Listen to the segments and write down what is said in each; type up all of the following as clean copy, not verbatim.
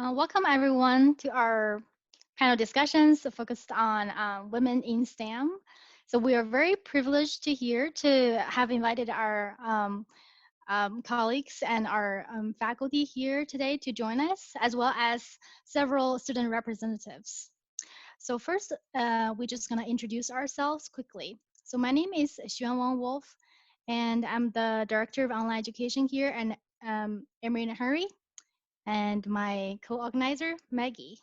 Welcome everyone to our panel discussions focused on women in STEM. So we are very privileged to have invited our colleagues and our faculty here today to join us, as well as several student representatives. So first, we're just gonna introduce ourselves quickly. So my name is Xuan Wang-Wolf, and I'm the Director of Online Education here at Emory and Henry. And my co-organizer, Maggie.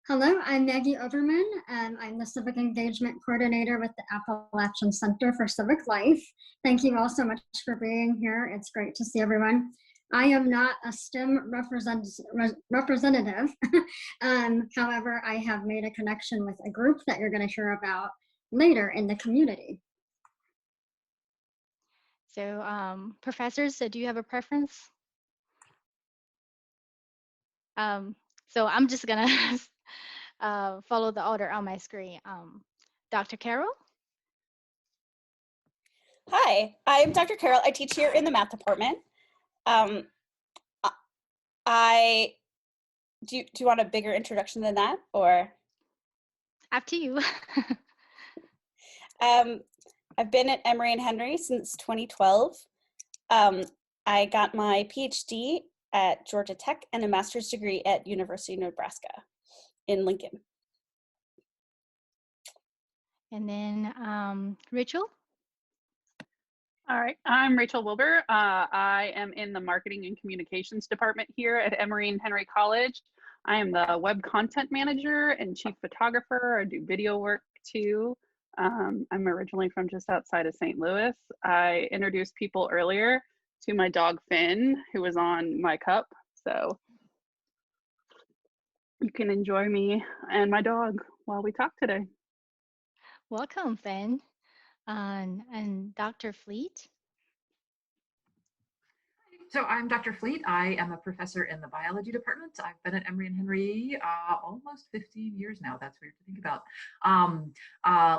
Hello, I'm Maggie Obermann, and I'm the Civic Engagement Coordinator with the Appalachian Center for Civic Life. Thank you all so much for being here. It's great to see everyone. I am not a STEM representative. However, I have made a connection with a group that you're going to hear about later in the community. So professors, do you have a preference? So I'm just gonna follow the order on my screen. Dr. Carroll? Hi, I'm Dr. Carroll. I teach here in the math department. Do you want a bigger introduction than that, or? Up to you. I've been at Emory and Henry since 2012. I got my PhD at Georgia Tech and a master's degree at University of Nebraska in Lincoln. And then Rachel? All right, I'm Rachel Wilbur. I am in the marketing and communications department here at Emory and Henry College. I am the web content manager and chief photographer. I do video work too. I'm originally from just outside of St. Louis. I introduced people earlier to my dog Finn, who was on my cup. So you can enjoy me and my dog while we talk today. Welcome, Finn. And Dr. Fleet? So I'm Dr. Fleet. I am a professor in the biology department. I've been at Emory and Henry almost 15 years now. That's weird to think about.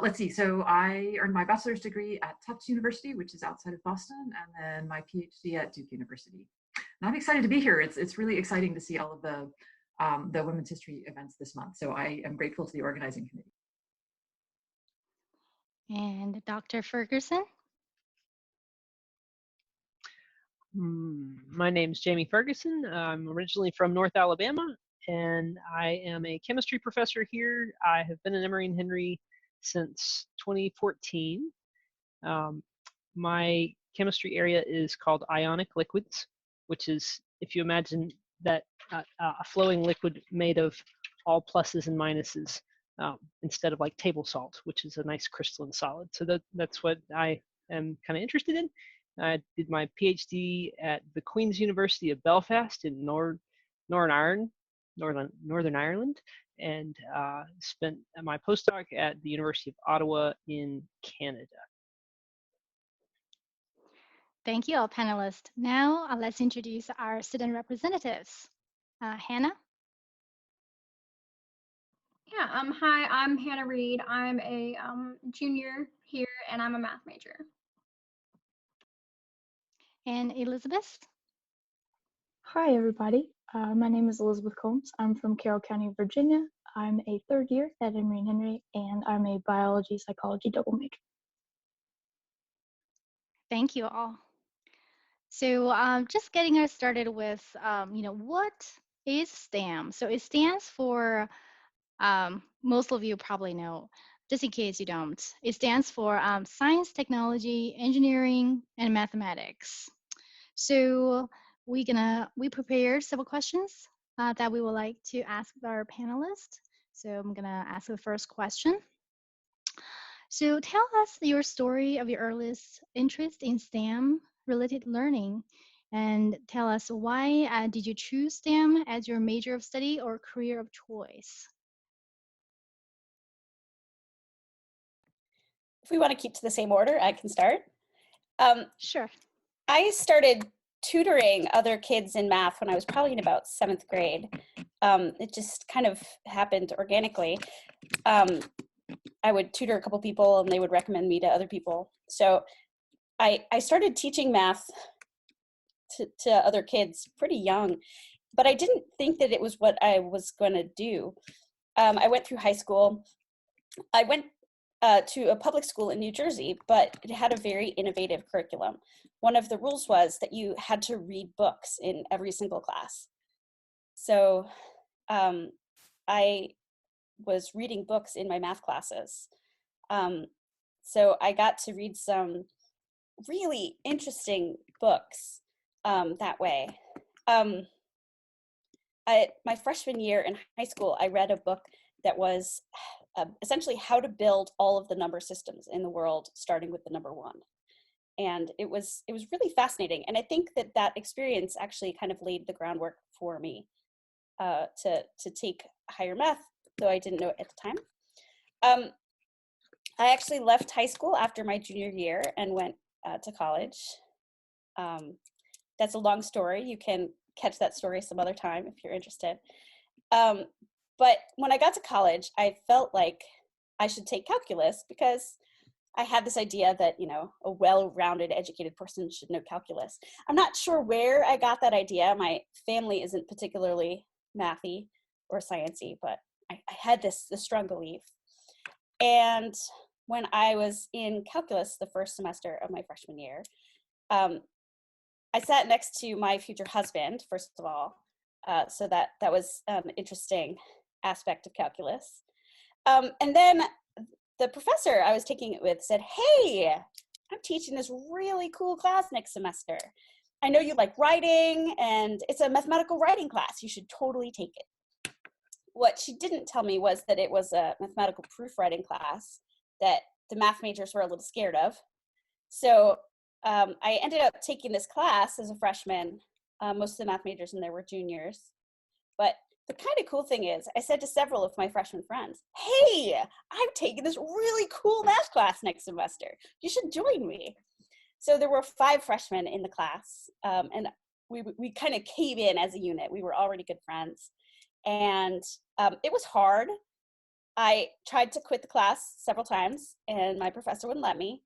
Let's see. So I earned my bachelor's degree at Tufts University, which is outside of Boston, and then my PhD at Duke University. And I'm excited to be here. It's really exciting to see all of the Women's History events this month. So I am grateful to the organizing committee. And Dr. Ferguson? My name's Jamie Ferguson. I'm originally from North Alabama, and I am a chemistry professor here. I have been in Emory and Henry since 2014. My chemistry area is called ionic liquids, which is, if you imagine that a flowing liquid made of all pluses and minuses, instead of like table salt, which is a nice crystalline solid. So that's what I am kind of interested in. I did my PhD at the Queen's University of Belfast in Northern Ireland, and spent my postdoc at the University of Ottawa in Canada. Thank you, all panelists. Now let's introduce our student representatives. Hannah? Yeah, hi, I'm Hannah Reed. I'm a junior here, and I'm a math major. And Elizabeth? Hi, everybody. My name is Elizabeth Combs. I'm from Carroll County, Virginia. I'm a third year at Emory and Henry, and I'm a biology psychology double major. Thank you all. So just getting us started with, what is STEM? So it stands for, most of you probably know, just in case you don't, it stands for science, technology, engineering, and mathematics. So we prepared several questions that we would like to ask our panelists. So I'm gonna ask the first question. So tell us your story of your earliest interest in STEM related learning, and tell us why did you choose STEM as your major of study or career of choice? If we want to keep to the same order, I can start. Sure. I started tutoring other kids in math when I was probably in about 7th grade. It just kind of happened organically. I would tutor a couple people and they would recommend me to other people. So I started teaching math to other kids pretty young. but I didn't think that it was what I was going to do. I went through high school. I went to a public school in New Jersey, but it had a very innovative curriculum. One of the rules was that you had to read books in every single class. So I was reading books in my math classes. So I got to read some really interesting books that way. My freshman year in high school, I read a book that was essentially how to build all of the number systems in the world, starting with the number 1. And it was really fascinating. And I think that experience actually kind of laid the groundwork for me to take higher math, though I didn't know it at the time. I actually left high school after my junior year and went to college. That's a long story. You can catch that story some other time if you're interested. But when I got to college, I felt like I should take calculus because I had this idea that, you know, a well-rounded, educated person should know calculus. I'm not sure where I got that idea. My family isn't particularly mathy or sciencey, but I had this strong belief. And when I was in calculus the first semester of my freshman year, I sat next to my future husband, first of all, so that was an interesting aspect of calculus. And then the professor I was taking it with said, "Hey, I'm teaching this really cool class next semester. I know you like writing, and it's a mathematical writing class. You should totally take it." What she didn't tell me was that it was a mathematical proofwriting class that the math majors were a little scared of. So I ended up taking this class as a freshman. Most of the math majors in there were juniors. But the kind of cool thing is, I said to several of my freshman friends, "Hey, I'm taking this really cool math class next semester. You should join me." So there were 5 freshmen in the class, and we kind of came in as a unit. We were already good friends. And it was hard. I tried to quit the class several times, and my professor wouldn't let me.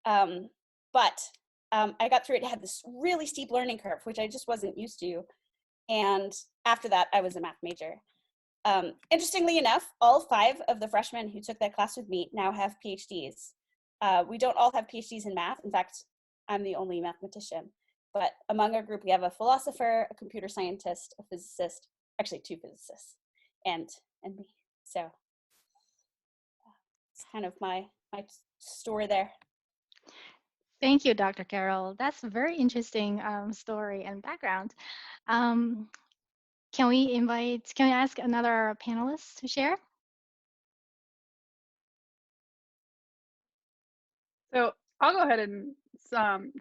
But I got through it. It had this really steep learning curve, which I just wasn't used to. And after that, I was a math major. Interestingly enough, all 5 of the freshmen who took that class with me now have PhDs. We don't all have PhDs in math. In fact, I'm the only mathematician. But among our group, we have a philosopher, a computer scientist, a physicist, actually 2 physicists, and me. So it's kind of my story there. Thank you, Dr. Carroll. That's a very interesting story and background. Can we ask another panelist to share? So I'll go ahead and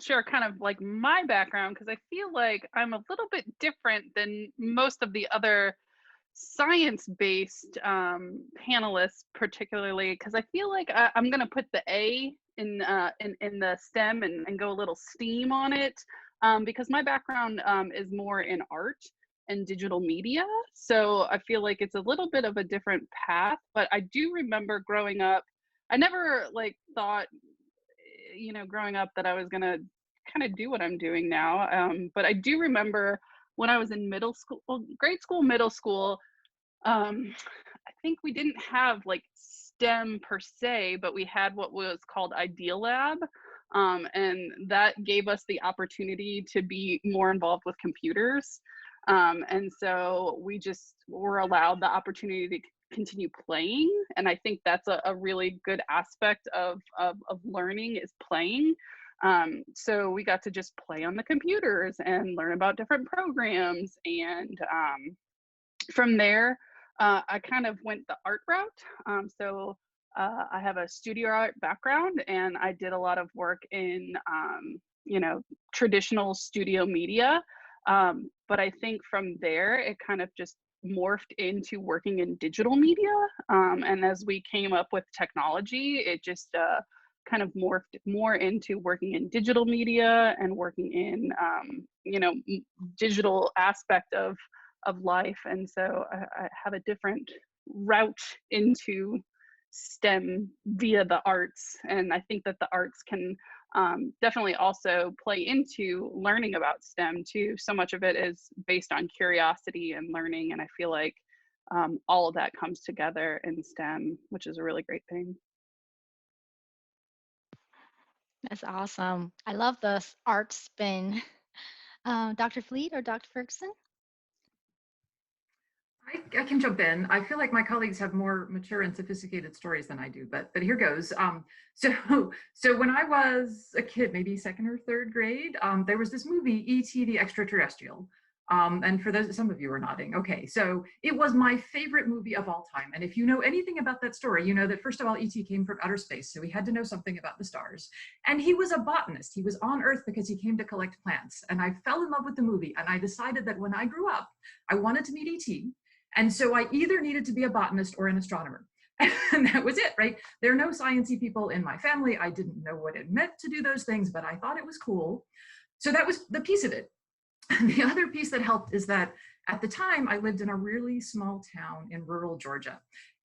share kind of like my background, because I feel like I'm a little bit different than most of the other science-based panelists, particularly because I feel like I'm going to put the A in the STEM and go a little STEAM on it, because my background is more in art and digital media. So I feel like it's a little bit of a different path, but I do remember growing up, I never like thought, you know, growing up that I was gonna kind of do what I'm doing now. But I do remember when I was in middle school, grade school, middle school, I think we didn't have like STEM per se, but we had what was called Ideal Lab. And that gave us the opportunity to be more involved with computers. And so we just were allowed the opportunity to continue playing. And I think that's a really good aspect of learning, is playing. So we got to just play on the computers and learn about different programs. And from there, I kind of went the art route. So I have a studio art background, and I did a lot of work in, you know, traditional studio media. But I think from there, it kind of just morphed into working in digital media. And as we came up with technology, it just kind of morphed more into working in digital media and working in, you know, digital aspect of life. And so I have a different route into STEM via the arts. And I think that the arts can definitely also play into learning about STEM too. So much of it is based on curiosity and learning, and I feel like all of that comes together in STEM, which is a really great thing. That's awesome. I love the art spin. Dr. Fleet or Dr. Ferguson? I can jump in. I feel like my colleagues have more mature and sophisticated stories than I do, but here goes. So when I was a kid, maybe second or third grade, there was this movie, E.T. the Extraterrestrial. And for those, some of you are nodding. Okay, so it was my favorite movie of all time. And if you know anything about that story, you know that first of all, E.T. came from outer space, so he had to know something about the stars. And he was a botanist. He was on Earth because he came to collect plants. And I fell in love with the movie, and I decided that when I grew up, I wanted to meet E.T. And so I either needed to be a botanist or an astronomer. And that was it, right? There are no sciencey people in my family. I didn't know what it meant to do those things, but I thought it was cool. So that was the piece of it. And the other piece that helped is that at the time I lived in a really small town in rural Georgia.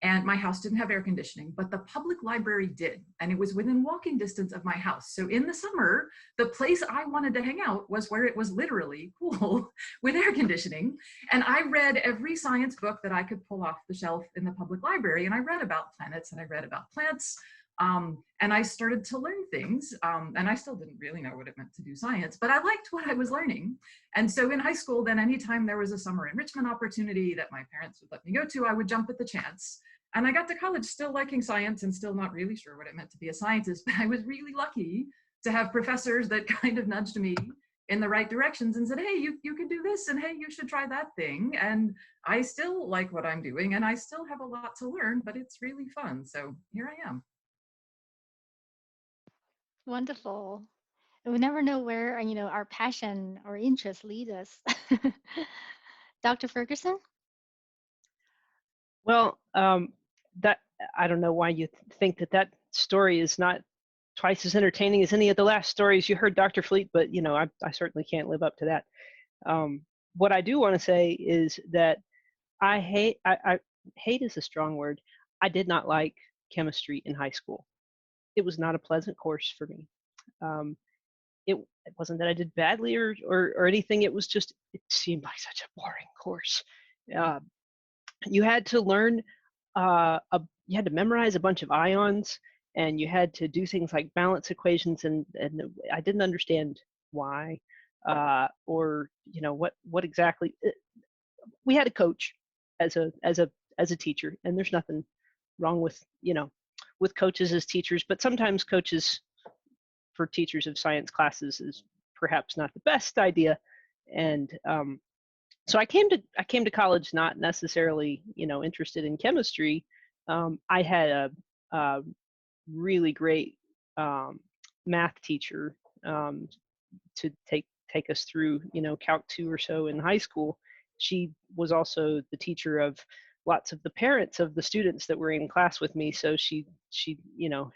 And my house didn't have air conditioning, but the public library did. And it was within walking distance of my house. So in the summer, the place I wanted to hang out was where it was literally cool with air conditioning. And I read every science book that I could pull off the shelf in the public library. And I read about planets and I read about plants. And I started to learn things. And I still didn't really know what it meant to do science, but I liked what I was learning. And so in high school, then anytime there was a summer enrichment opportunity that my parents would let me go to, I would jump at the chance. And I got to college still liking science and still not really sure what it meant to be a scientist, but I was really lucky to have professors that kind of nudged me in the right directions and said, hey, you could do this, and hey, you should try that thing. And I still like what I'm doing, and I still have a lot to learn, but it's really fun. So here I am. Wonderful. We never know where our passion or interests lead us. Dr. Ferguson? Well, that I don't know why you think that story is not twice as entertaining as any of the last stories you heard, Dr. Fleet, but I certainly can't live up to that. What I do want to say is that I hate is a strong word. I did not like chemistry in high school. It was not a pleasant course for me. It wasn't that I did badly or anything. It was just, it seemed like such a boring course. You had to learn, you had to memorize a bunch of ions, and you had to do things like balance equations, and I didn't understand why, or what exactly. We had a coach as a teacher, and there's nothing wrong with with coaches as teachers, but sometimes coaches for teachers of science classes is perhaps not the best idea. And so I came to college not necessarily interested in chemistry. I had a really great math teacher to take us through Calc 2 or so in high school. She was also the teacher of lots of the parents of the students that were in class with me, so she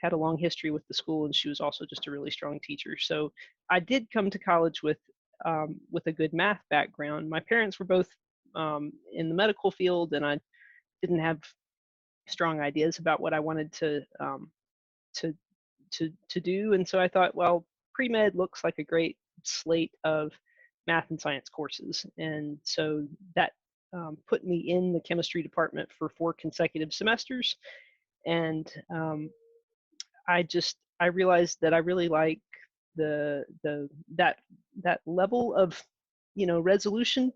had a long history with the school, and she was also just a really strong teacher. So I did come to college with a good math background. My parents were both in the medical field, and I didn't have strong ideas about what I wanted to do, and so I thought, well, pre-med looks like a great slate of math and science courses, and so that put me in the chemistry department for 4 consecutive semesters, and I realized that I really like that level of resolution,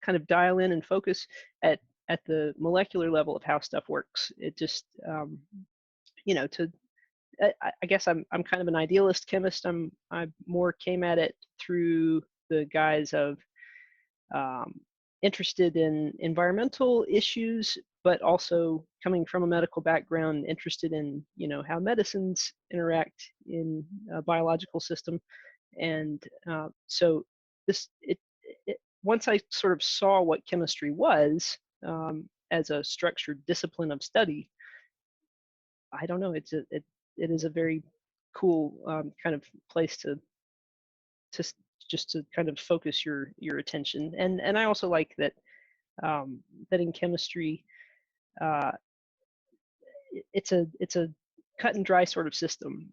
kind of dial in and focus at the molecular level of how stuff works. It just I guess I'm kind of an idealist chemist. I more came at it through the guise of interested in environmental issues, but also coming from a medical background, interested in how medicines interact in a biological system. And so once I sort of saw what chemistry was as a structured discipline of study, I don't know, it is a very cool kind of place to just to kind of focus your attention. And I also like that that in chemistry, it's a cut and dry sort of system.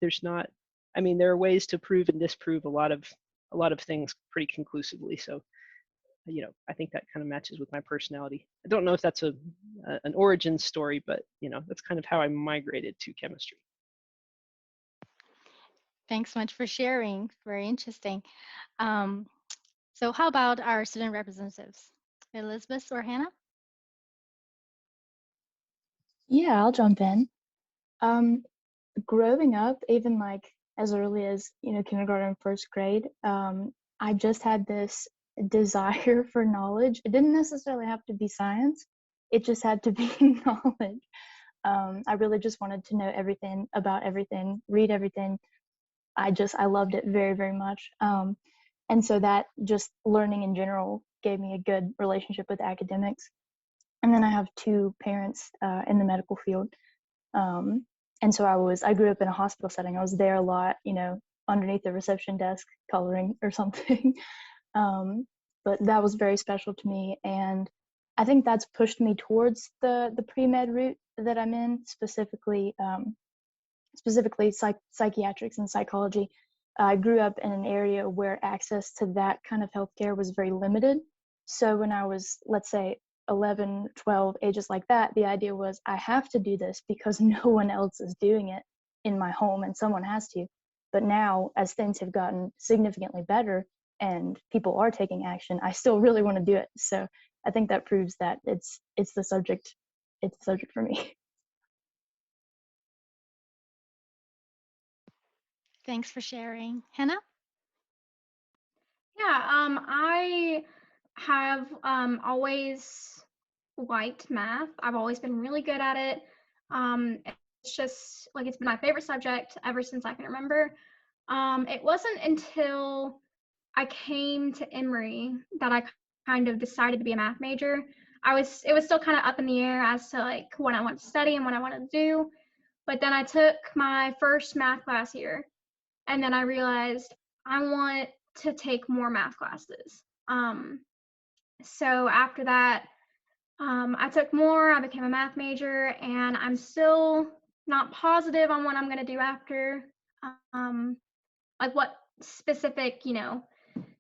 there's not, I mean, there are ways to prove and disprove a lot of things pretty conclusively. So, you know, I think that kind of matches with my personality. I don't know if that's an origin story, but you know, that's kind of how I migrated to chemistry. Thanks so much for sharing. Very interesting. So how about our student representatives? Elizabeth or Hannah? Yeah, I'll jump in. Growing up, even like as early as, you know, kindergarten, first grade, I just had this desire for knowledge. It didn't necessarily have to be science. It just had to be knowledge. I really just wanted to know everything about everything, read everything. I loved it very, very much. And so that just learning in general gave me a good relationship with academics. And then I have two parents in the medical field. And so I grew up in a hospital setting. I was there a lot, you know, underneath the reception desk coloring or something. But that was very special to me. And I think that's pushed me towards the pre-med route that I'm in, specifically psychiatrics and psychology. I grew up in an area where access to that kind of healthcare was very limited. So when I was, let's say, 11, 12, ages like that, the idea was I have to do this because no one else is doing it in my home and someone has to. But now, as things have gotten significantly better and people are taking action, I still really want to do it. So I think that proves that it's the subject for me. Thanks for sharing. Hannah? Yeah, I have always liked math. I've always been really good at it. It's just like it's been my favorite subject ever since I can remember. It wasn't until I came to Emory that I kind of decided to be a math major. It was still kind of up in the air as to like what I wanted to study and what I wanted to do. But then I took my first math class here, and then I realized I want to take more math classes. So after that, I took more, I became a math major, and I'm still not positive on what I'm going to do after, like what specific, you know,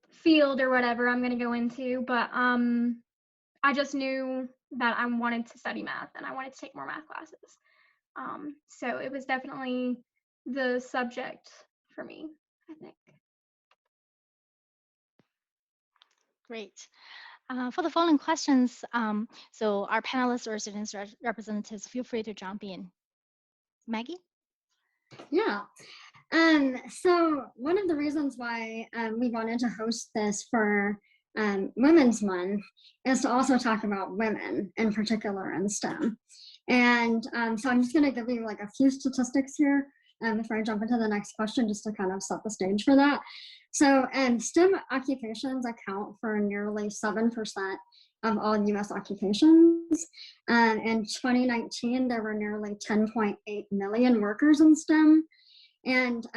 field or whatever I'm going to go into. But I just knew that I wanted to study math and I wanted to take more math classes. So it was definitely the subject for me, I think. Great. For the following questions, so our panelists or students representatives, feel free to jump in. Maggie? Yeah. So one of the reasons why we wanted to host this for Women's Month is to also talk about women in particular in STEM. And so I'm just going to give you like a few statistics here before I jump into the next question, just to kind of set the stage for that. So STEM occupations account for nearly 7% of all US occupations. In 2019, there were nearly 10.8 million workers in STEM. And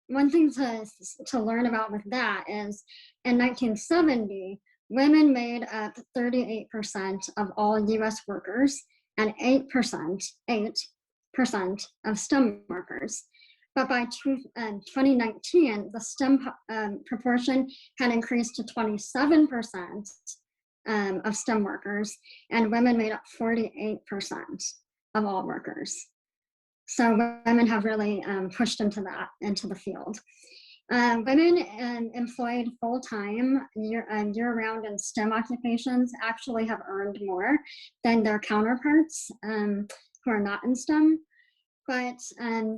one thing to learn about with that is in 1970, women made up 38% of all US workers and 8% of STEM workers. But by 2019, the STEM proportion had increased to 27% of STEM workers, and women made up 48% of all workers. So women have really pushed into the field. Women employed full-time year-round in STEM occupations actually have earned more than their counterparts who are not in STEM. But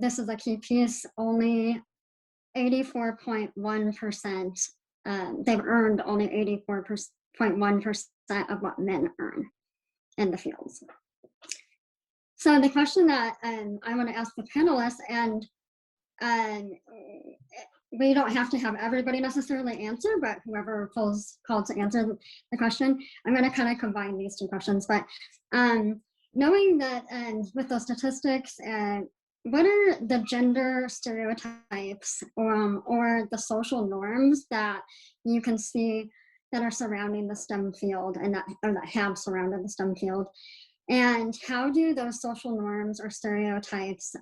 this is a key piece, only 84.1%, they've earned only 84.1% of what men earn in the fields. So the question that I want to ask the panelists, and we don't have to have everybody necessarily answer, but whoever feels called to answer the question, I'm going to kind of combine these two questions. But knowing that with those statistics, what are the gender stereotypes or the social norms that you can see that are surrounding the STEM field and that have surrounded the STEM field? And how do those social norms or stereotypes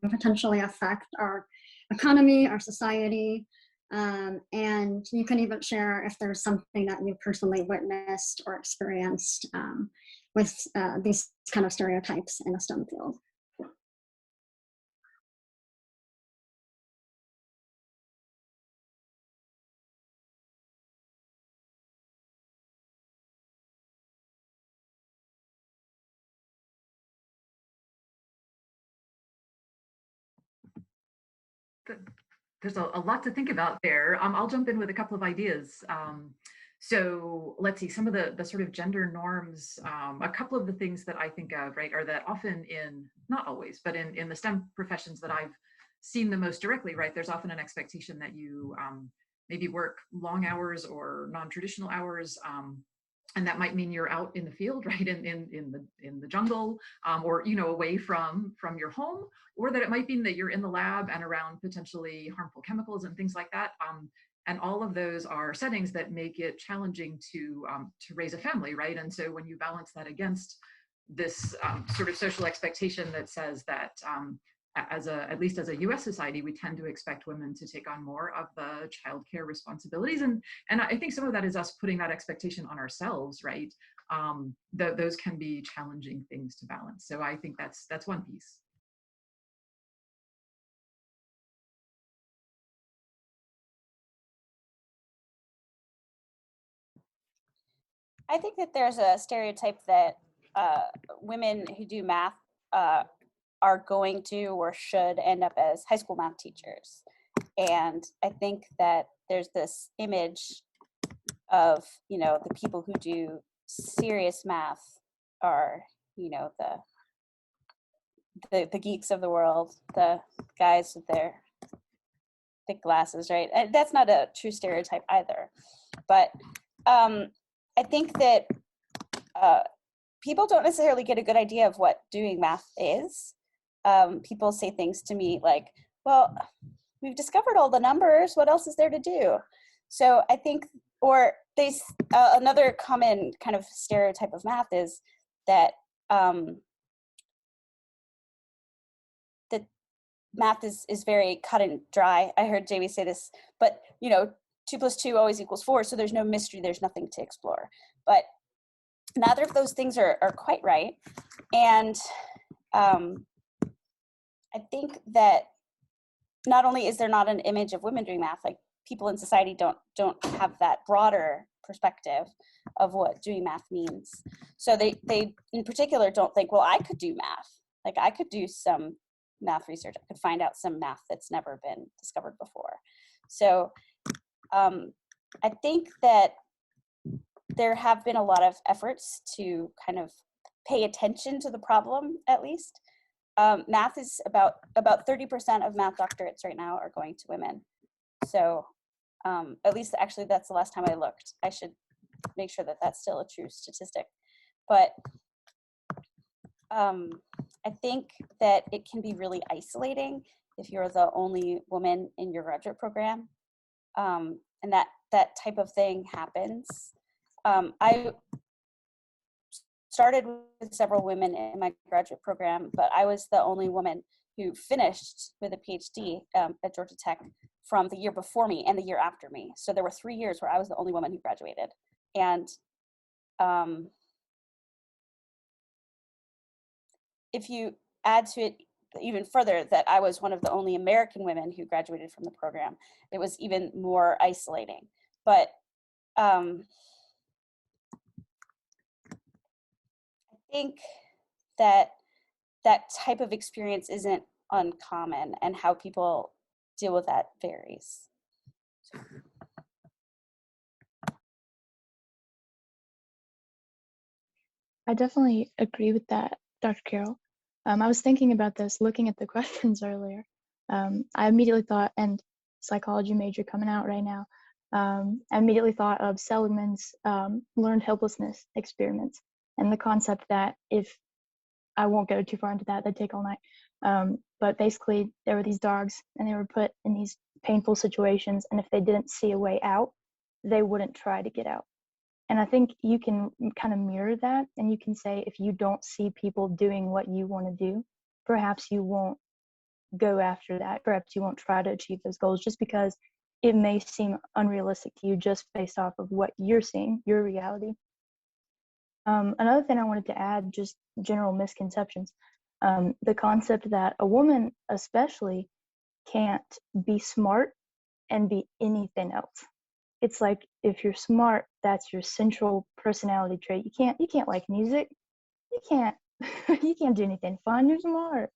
potentially affect our economy, our society. And you can even share if there's something that you personally witnessed or experienced with these kind of stereotypes in the STEM field. There's a lot to think about there. I'll jump in with a couple of ideas. So let's see, some of the sort of gender norms, a couple of the things that I think of, right, are that often in, not always, but in the STEM professions that I've seen the most directly, right, there's often an expectation that you maybe work long hours or non-traditional hours, and that might mean you're out in the field, right, in the jungle, or away from your home, or that it might mean that you're in the lab and around potentially harmful chemicals and things like that. And all of those are settings that make it challenging to raise a family, right? And so when you balance that against this sort of social expectation that says that at least as a US society, we tend to expect women to take on more of the childcare responsibilities. And I think some of that is us putting that expectation on ourselves, right? Those can be challenging things to balance. So I think that's one piece. I think that there's a stereotype that women who do math are going to or should end up as high school math teachers. And I think that there's this image of, the people who do serious math are, the geeks of the world, the guys with their thick glasses, right? And that's not a true stereotype either. But I think that people don't necessarily get a good idea of what doing math is. People say things to me like, well, we've discovered all the numbers. What else is there to do? So I think, or another common kind of stereotype of math is that that math is very cut and dry. I heard Jamie say this, but 2 + 2 always equals 4, so there's no mystery, there's nothing to explore. But neither of those things are quite right. And I think that not only is there not an image of women doing math, like people in society don't have that broader perspective of what doing math means. So they in particular don't think, well, I could do math. Like I could do some math research. I could find out some math that's never been discovered before. So I think that there have been a lot of efforts to kind of pay attention to the problem, at least. Math is about 30% of math doctorates right now are going to women. So at least actually that's the last time I looked. I should make sure that that's still a true statistic. But I think that it can be really isolating if you're the only woman in your graduate program. And that type of thing happens. I started with several women in my graduate program, but I was the only woman who finished with a PhD at Georgia Tech from the year before me and the year after me. So there were 3 years where I was the only woman who graduated. And if you add to it even further that I was one of the only American women who graduated from the program, it was even more isolating. But I think that type of experience isn't uncommon, and how people deal with that varies. I definitely agree with that, Dr. Carroll. I was thinking about this, looking at the questions earlier. I immediately thought, and psychology major coming out right now, I immediately thought of Seligman's learned helplessness experiments, and the concept that if, I won't go too far into that, that'd take all night. But basically there were these dogs and they were put in these painful situations, and if they didn't see a way out, they wouldn't try to get out. And I think you can kind of mirror that, and you can say, if you don't see people doing what you want to do, perhaps you won't go after that. Perhaps you won't try to achieve those goals just because it may seem unrealistic to you just based off of what you're seeing, your reality. Another thing I wanted to add, just general misconceptions. The concept that a woman especially can't be smart and be anything else. It's like if you're smart, that's your central personality trait. You can't like music. You can't you can't do anything fun. You're smart.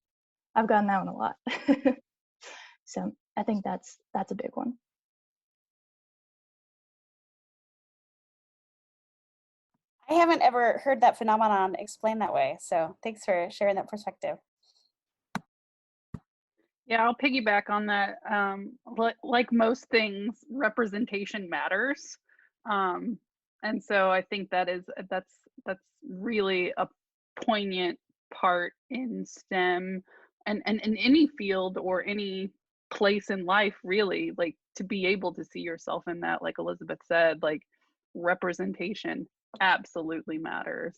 I've gotten that one a lot. So I think that's a big one. I haven't ever heard that phenomenon explained that way. So thanks for sharing that perspective. Yeah, I'll piggyback on that. Like most things, representation matters, and so I think that's really a poignant part in STEM and in any field or any place in life, really. Like to be able to see yourself in that, like Elizabeth said, like representation absolutely matters,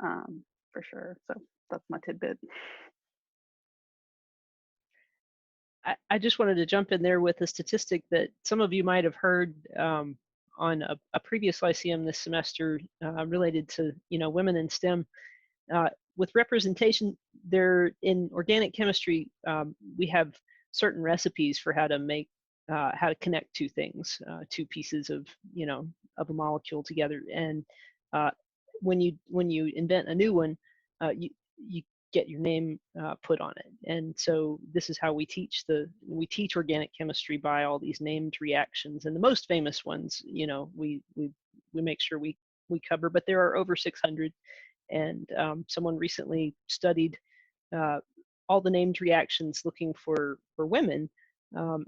for sure. So that's my tidbit. I just wanted to jump in there with a statistic that some of you might have heard on a previous Lyceum this semester related to women in STEM. With representation, there in organic chemistry, we have certain recipes for how to connect two things, two pieces of a molecule together. And when you invent a new one, you get your name put on it. And so this is how we teach organic chemistry by all these named reactions. And the most famous ones, we make sure we cover, but there are over 600. And someone recently studied all the named reactions looking for women,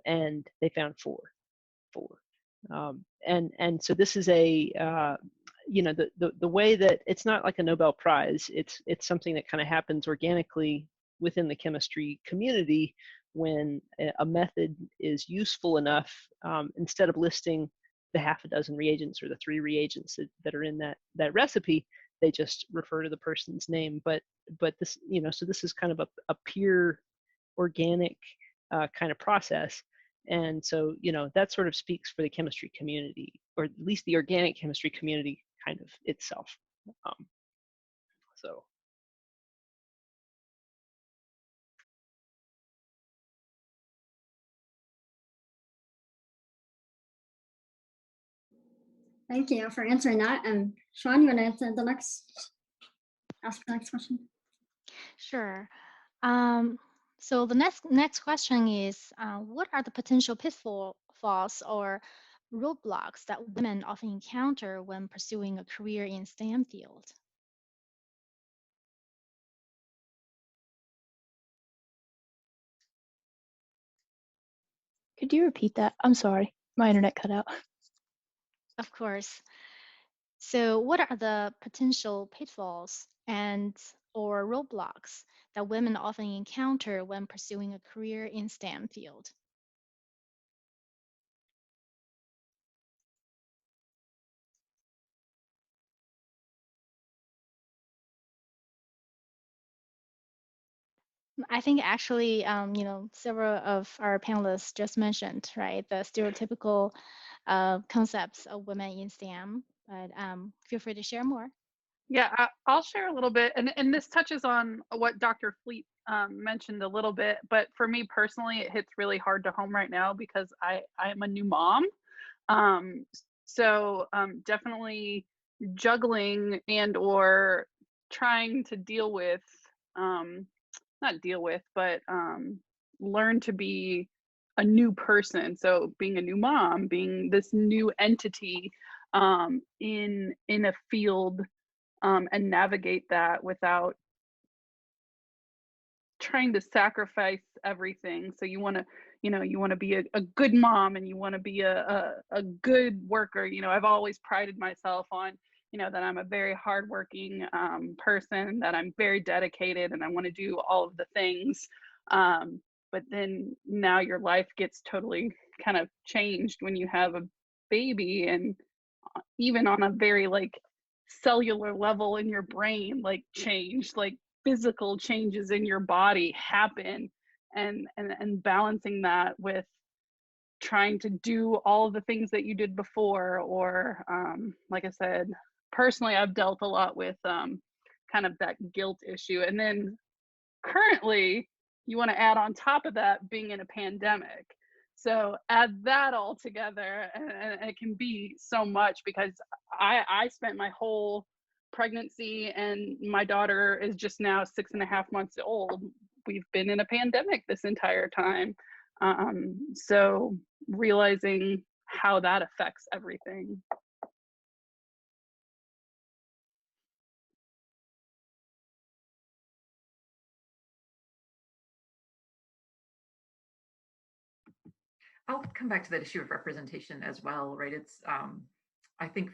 and they found four. And so this is a the way that it's not like a Nobel Prize. It's something that kind of happens organically within the chemistry community when a method is useful enough. Instead of listing the half a dozen reagents or the 3 reagents that are in that recipe, they just refer to the person's name. But this so this is kind of a pure organic kind of process. And so that sort of speaks for the chemistry community, or at least the organic chemistry community kind of itself. So Thank you for answering that. And Xuan, you want to answer ask the next question? Sure. So the next question is, what are the potential pitfalls or roadblocks that women often encounter when pursuing a career in STEM field? Could you repeat that? I'm sorry, my internet cut out. Of course. So what are the potential pitfalls or roadblocks that women often encounter when pursuing a career in STEM field? I think actually, several of our panelists just mentioned, right, the stereotypical concepts of women in STEM, but feel free to share more. Yeah, I'll share a little bit, and this touches on what Dr. Fleet mentioned a little bit, but for me personally, it hits really hard to home right now because I am a new mom. So definitely juggling and or trying to deal with, not deal with, but learn to be a new person. So being a new mom, being this new entity in a field, and navigate that without trying to sacrifice everything. So you want to be a good mom, and you want to be a good worker. I've always prided myself on that I'm a very hardworking person, that I'm very dedicated, and I want to do all of the things. But then now your life gets totally kind of changed when you have a baby, and even on a very like cellular level in your brain, like change, like physical changes in your body happen. and balancing that with trying to do all of the things that you did before, or like I said, personally, I've dealt a lot with kind of that guilt issue. And then currently, you want to add on top of that being in a pandemic. So add that all together, and it can be so much, because I spent my whole pregnancy, and my daughter is just now 6.5 months old. We've been in a pandemic this entire time. So realizing how that affects everything. I'll come back to that issue of representation as well, right? It's, I think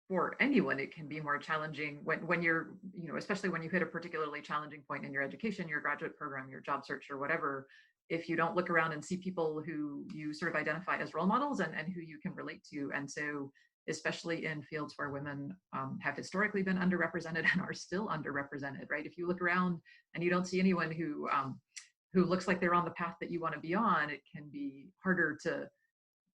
for anyone, it can be more challenging when you're, especially when you hit a particularly challenging point in your education, your graduate program, your job search, or whatever, if you don't look around and see people who you sort of identify as role models and who you can relate to. And so, especially in fields where women have historically been underrepresented and are still underrepresented, right? If you look around and you don't see anyone who looks like they're on the path that you want to be on, it can be harder to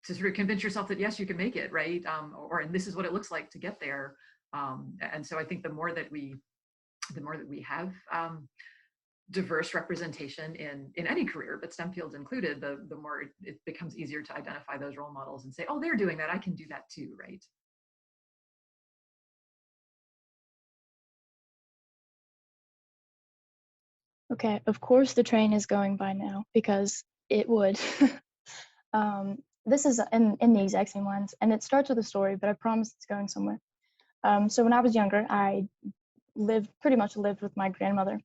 sort of convince yourself that yes, you can make it, right? And this is what it looks like to get there. And so I think the more that we have diverse representation in any career, but STEM fields included, the more it becomes easier to identify those role models and say, oh, they're doing that, I can do that too, right? Okay, of course the train is going by now, because it would. This is in the exact same lines, and it starts with a story, but I promise it's going somewhere. So when I was younger, I pretty much lived with my grandmother,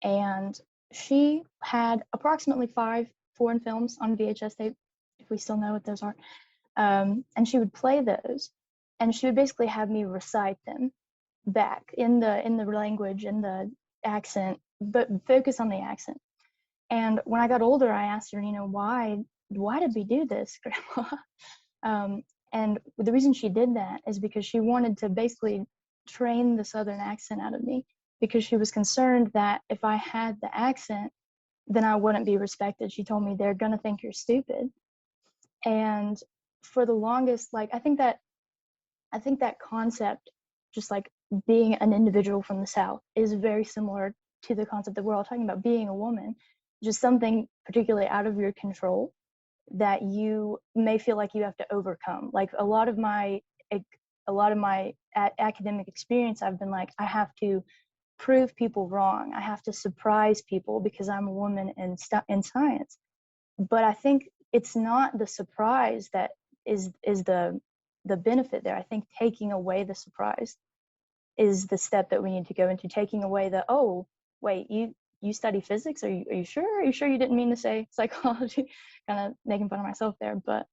and she had approximately 5 foreign films on VHS tape, if we still know what those are. And she would play those, and she would basically have me recite them back in the language, in the accent, but focus on the accent. And when I got older, I asked her, why did we do this, Grandma? And the reason she did that is because she wanted to basically train the Southern accent out of me, because she was concerned that if I had the accent, then I wouldn't be respected. She told me, they're gonna think you're stupid. And for the longest, I think that concept, just like being an individual from the South, is very similar to the concept that we're all talking about, being a woman, just something particularly out of your control that you may feel like you have to overcome. Like a lot of my academic experience, I've been like, I have to prove people wrong. I have to surprise people because I'm a woman in science. But I think it's not the surprise that is the benefit there. I think taking away the surprise is the step that we need to go into. Taking away the, oh, wait, you study physics? Are you sure? Are you sure you didn't mean to say psychology? Kind of making fun of myself there. But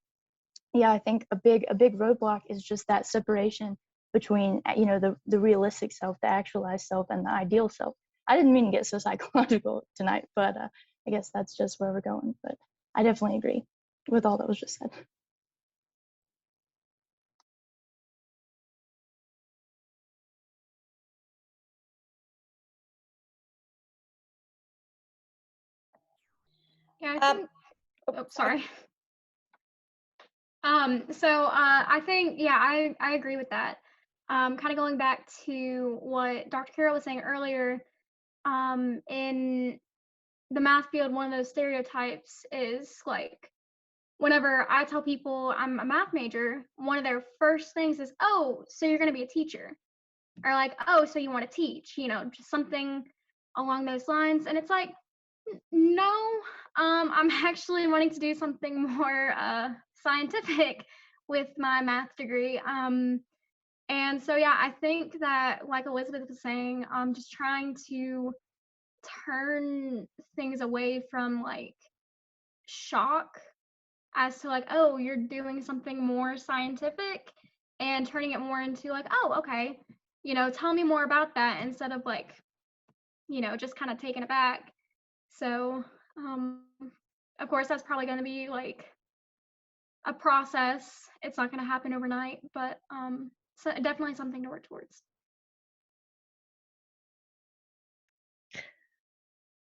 yeah, I think a big roadblock is just that separation between, the realistic self, the actualized self, and the ideal self. I didn't mean to get so psychological tonight, but I guess that's just where we're going. But I definitely agree with all that was just said. Yeah, I think, sorry. I think, yeah, I agree with that. Kind of going back to what Dr. Carroll was saying earlier, in the math field, one of those stereotypes is like, whenever I tell people I'm a math major, one of their first things is, oh, so you're going to be a teacher, or like, oh, so you want to teach, just something along those lines. And it's like, no, I'm actually wanting to do something more scientific with my math degree. And so, yeah, I think that, like Elizabeth was saying, just trying to turn things away from like shock as to like, oh, you're doing something more scientific, and turning it more into like, oh, okay, tell me more about that, instead of like, just kind of taking it back. So, of course, that's probably going to be like a process. It's not going to happen overnight, but so definitely something to work towards.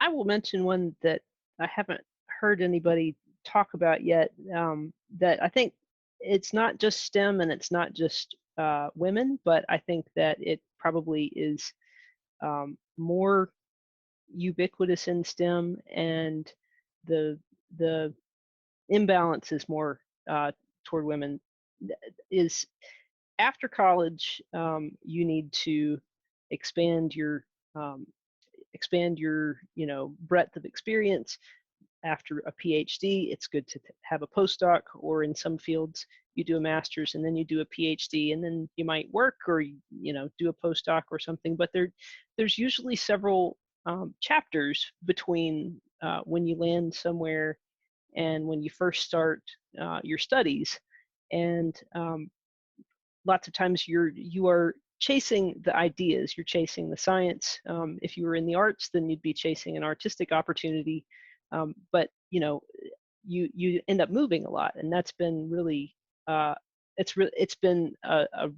I will mention one that I haven't heard anybody talk about yet, that I think it's not just STEM and it's not just women, but I think that it probably is more ubiquitous in STEM, and the the imbalance is more toward women. Is after college, you need to expand your um, breadth of experience. After a PhD, it's good to have a postdoc, or in some fields, you do a master's and then you do a PhD, and then you might work or do a postdoc or something. But there's usually several chapters between when you land somewhere and when you first start your studies, and lots of times you are chasing the ideas, you're chasing the science. If you were in the arts, then you'd be chasing an artistic opportunity. But you end up moving a lot, and that's been really it's been a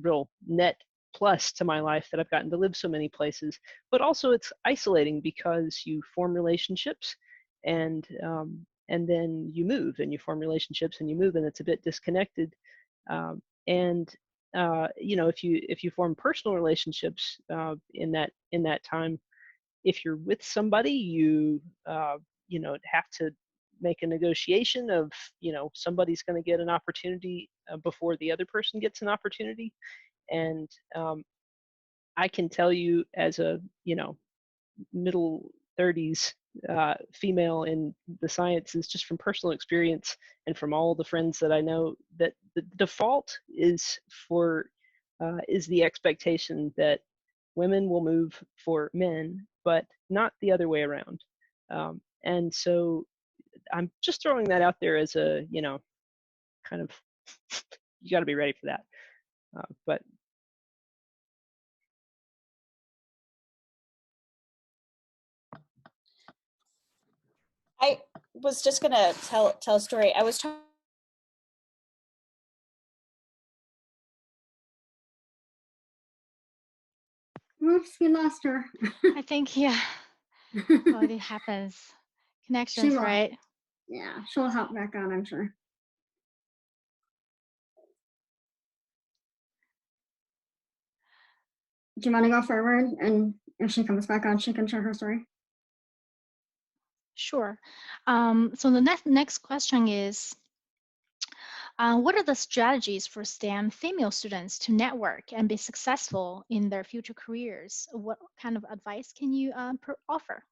real net plus to my life that I've gotten to live so many places. But also it's isolating because you form relationships, and then you move and you form relationships and you move, and it's a bit disconnected. And if you form personal relationships in that time, if you're with somebody, you have to make a negotiation of, somebody's going to get an opportunity before the other person gets an opportunity. And I can tell you, as a middle 30s female in the sciences, just from personal experience and from all the friends that I know, that the default is the expectation that women will move for men, but not the other way around. And so I'm just throwing that out there as a, kind of, you got to be ready for that. But I was just gonna tell a story. I was talking. Oops, we lost her. I think, yeah. Well, it happens. Connections, will. right? Yeah, she'll hop back on, I'm sure. Do you want to go forward? And if she comes back on, she can share her story. Sure. So the next question is, what are the strategies for STEM female students to network and be successful in their future careers? What kind of advice can you offer?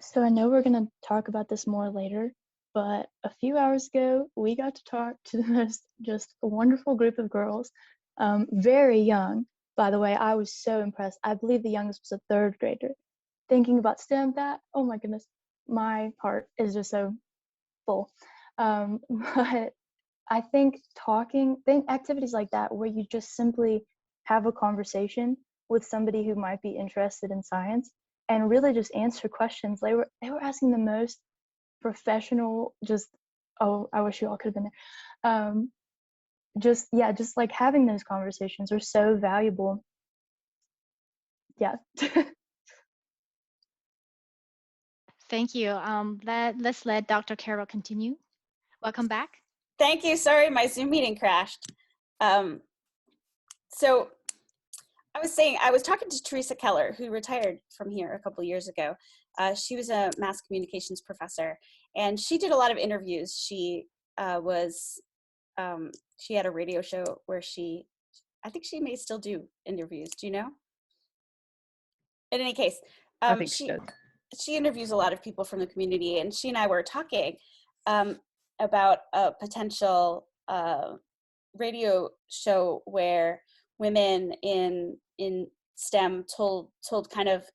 So I know we're going to talk about this more later, but a few hours ago, we got to talk to the most just a wonderful group of girls, very young. By the way, I was so impressed. I believe the youngest was a 3rd grader. Thinking about STEM, oh my goodness, my heart is just so full. But I think activities like that, where you just simply have a conversation with somebody who might be interested in science and really just answer questions. They were asking the most professional, I wish you all could have been there. Just like having those conversations are so valuable. Yeah. Thank you. Let's let Dr. Carol continue. Welcome back. Thank you. Sorry, my Zoom meeting crashed. So I was talking to Theresa Keller, who retired from here a couple years ago. She was a mass communications professor, and she did a lot of interviews. She she had a radio show where I think she may still do interviews. Do you know? In any case, I think she interviews a lot of people from the community, and she and I were talking about a potential radio show where women in STEM told kind of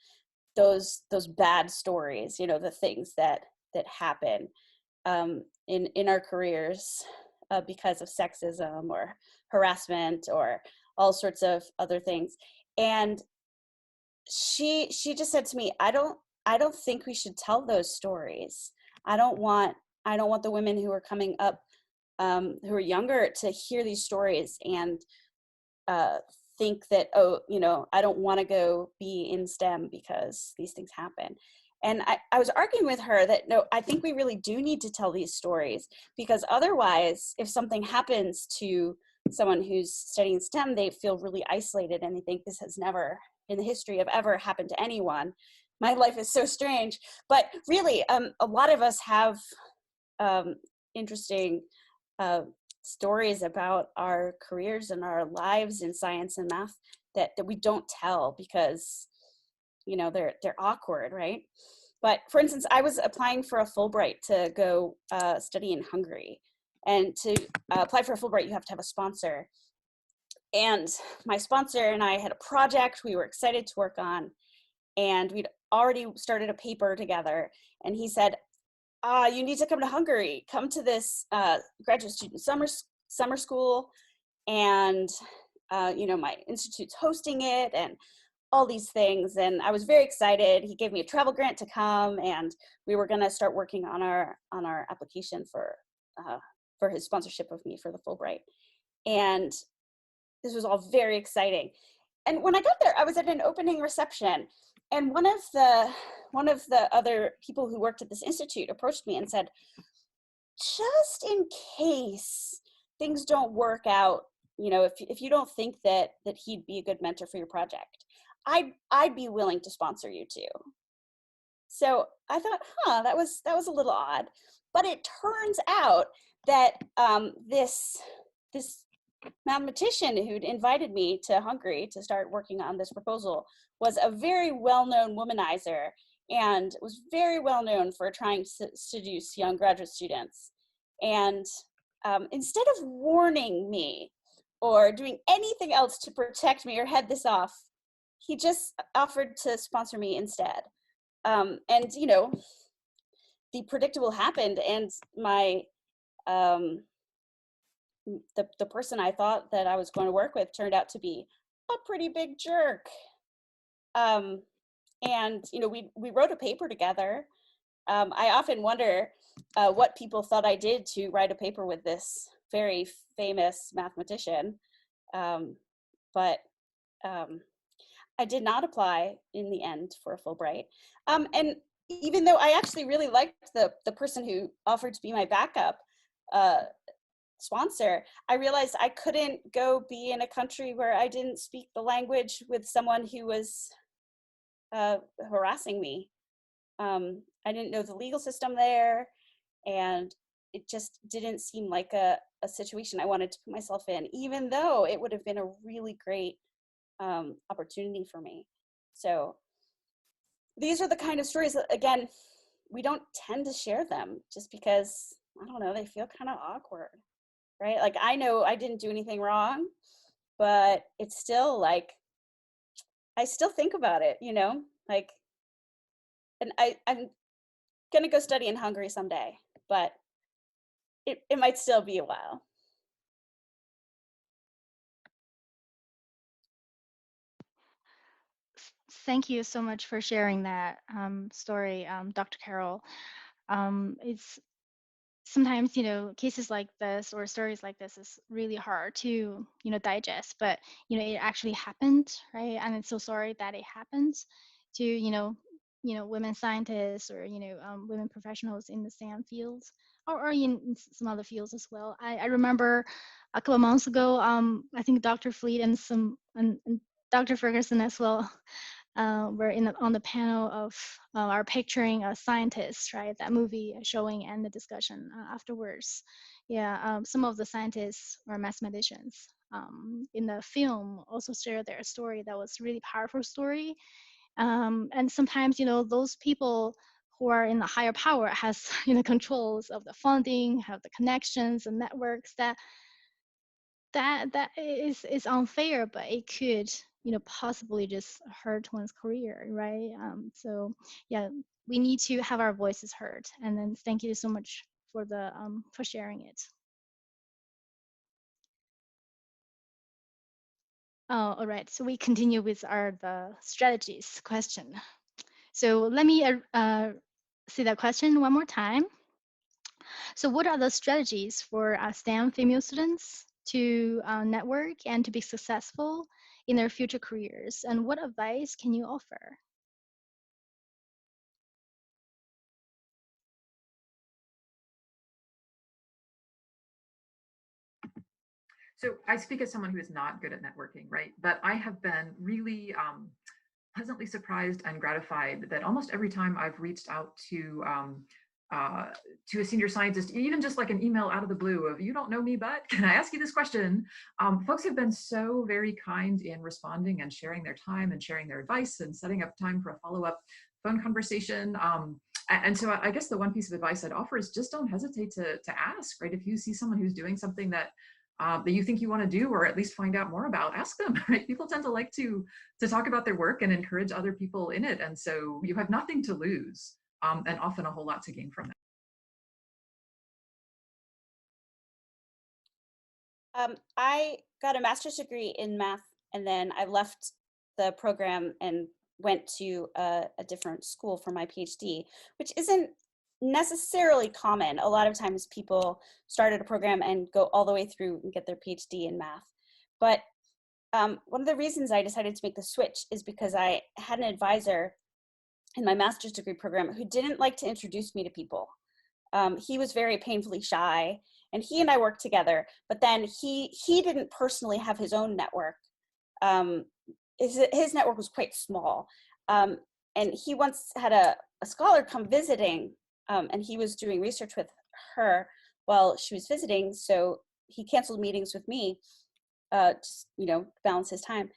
those bad stories, the things that happen in our careers because of sexism or harassment or all sorts of other things. And she just said to me, I don't think we should tell those stories. I don't want the women who are coming up who are younger to hear these stories and think that, oh, you know, I don't want to go be in STEM because these things happen. And I was arguing with her that, no, I think we really do need to tell these stories, because otherwise, if something happens to someone who's studying STEM, they feel really isolated and they think this has never in the history of ever happened to anyone. My life is so strange. But really, a lot of us have interesting stories about our careers and our lives in science and math that we don't tell because, you know, they're awkward, right? But for instance, I was applying for a Fulbright to go study in Hungary. And to apply for a Fulbright, you have to have a sponsor. And my sponsor and I had a project we were excited to work on, and we'd already started a paper together. And he said, you need to come to Hungary, come to this graduate student summer school, and you know, my institute's hosting it and all these things. And I was very excited. He gave me a travel grant to come, and we were gonna start working on our application for his sponsorship of me for the Fulbright. And this was all very exciting. And when I got there, I was at an opening reception, and one of the other people who worked at this institute approached me and said, just in case things don't work out, you know, if you don't think that he'd be a good mentor for your project, I'd be willing to sponsor you too. So I thought, that was a little odd. But it turns out that this mathematician who'd invited me to Hungary to start working on this proposal was a very well-known womanizer and was very well known for trying to seduce young graduate students. And instead of warning me or doing anything else to protect me or head this off, he just offered to sponsor me instead. And, you know, the predictable happened, and my the person I thought that I was going to work with turned out to be a pretty big jerk. And, you know, we wrote a paper together. I often wonder what people thought I did to write a paper with this very famous mathematician. But I did not apply in the end for a Fulbright. And even though I actually really liked the person who offered to be my backup sponsor, I realized I couldn't go be in a country where I didn't speak the language with someone who was harassing me. I didn't know the legal system there, and it just didn't seem like a situation I wanted to put myself in, even though it would have been a really great opportunity for me. So these are the kind of stories that, again, we don't tend to share them just because, I don't know, they feel kind of awkward, right? Like, I know I didn't do anything wrong, but it's still like, I still think about it, you know, like, and I'm gonna go study in Hungary someday, but it might still be a while. Thank you so much for sharing that story, Dr. Carroll. It's sometimes, you know, cases like this or stories like this is really hard to, you know, digest, but, you know, it actually happened, right? And I'm so sorry that it happened to, you know, women scientists or, you know, women professionals in the STEM fields or in some other fields as well. I remember a couple of months ago, I think Dr. Fleet and Dr. Ferguson as well we're on the panel of our picturing a scientist, right? That movie showing and the discussion afterwards. Yeah, some of the scientists or mathematicians in the film also shared their story. That was really powerful story. And sometimes, you know, those people who are in the higher power has, you know, controls of the funding, have the connections and networks that is unfair, but it could, you know, possibly just hurt one's career, right? So yeah, we need to have our voices heard. And then thank you so much for sharing it. Oh, all right. So we continue with the strategies question. So let me see that question one more time. So what are the strategies for STEM female students to network and to be successful in their future careers? And what advice can you offer? So I speak as someone who is not good at networking, right? But I have been really pleasantly surprised and gratified that almost every time I've reached out to a senior scientist, even just like an email out of the blue of, you don't know me, but can I ask you this question? Folks have been so very kind in responding and sharing their time and sharing their advice and setting up time for a follow-up phone conversation. And so I guess the one piece of advice I'd offer is just don't hesitate to ask, right? If you see someone who's doing something that you think you want to do, or at least find out more about, ask them, right? People tend to like to talk about their work and encourage other people in it. And so you have nothing to lose, and often a whole lot to gain from that. I got a master's degree in math, and then I left the program and went to a different school for my PhD, which isn't necessarily common. A lot of times people start at a program and go all the way through and get their PhD in math. But one of the reasons I decided to make the switch is because I had an advisor in my master's degree program who didn't like to introduce me to people. He was very painfully shy, and he and I worked together, but then he didn't personally have his own network. His network was quite small. And he once had a scholar come visiting, and he was doing research with her while she was visiting. So he canceled meetings with me, just, balance his time.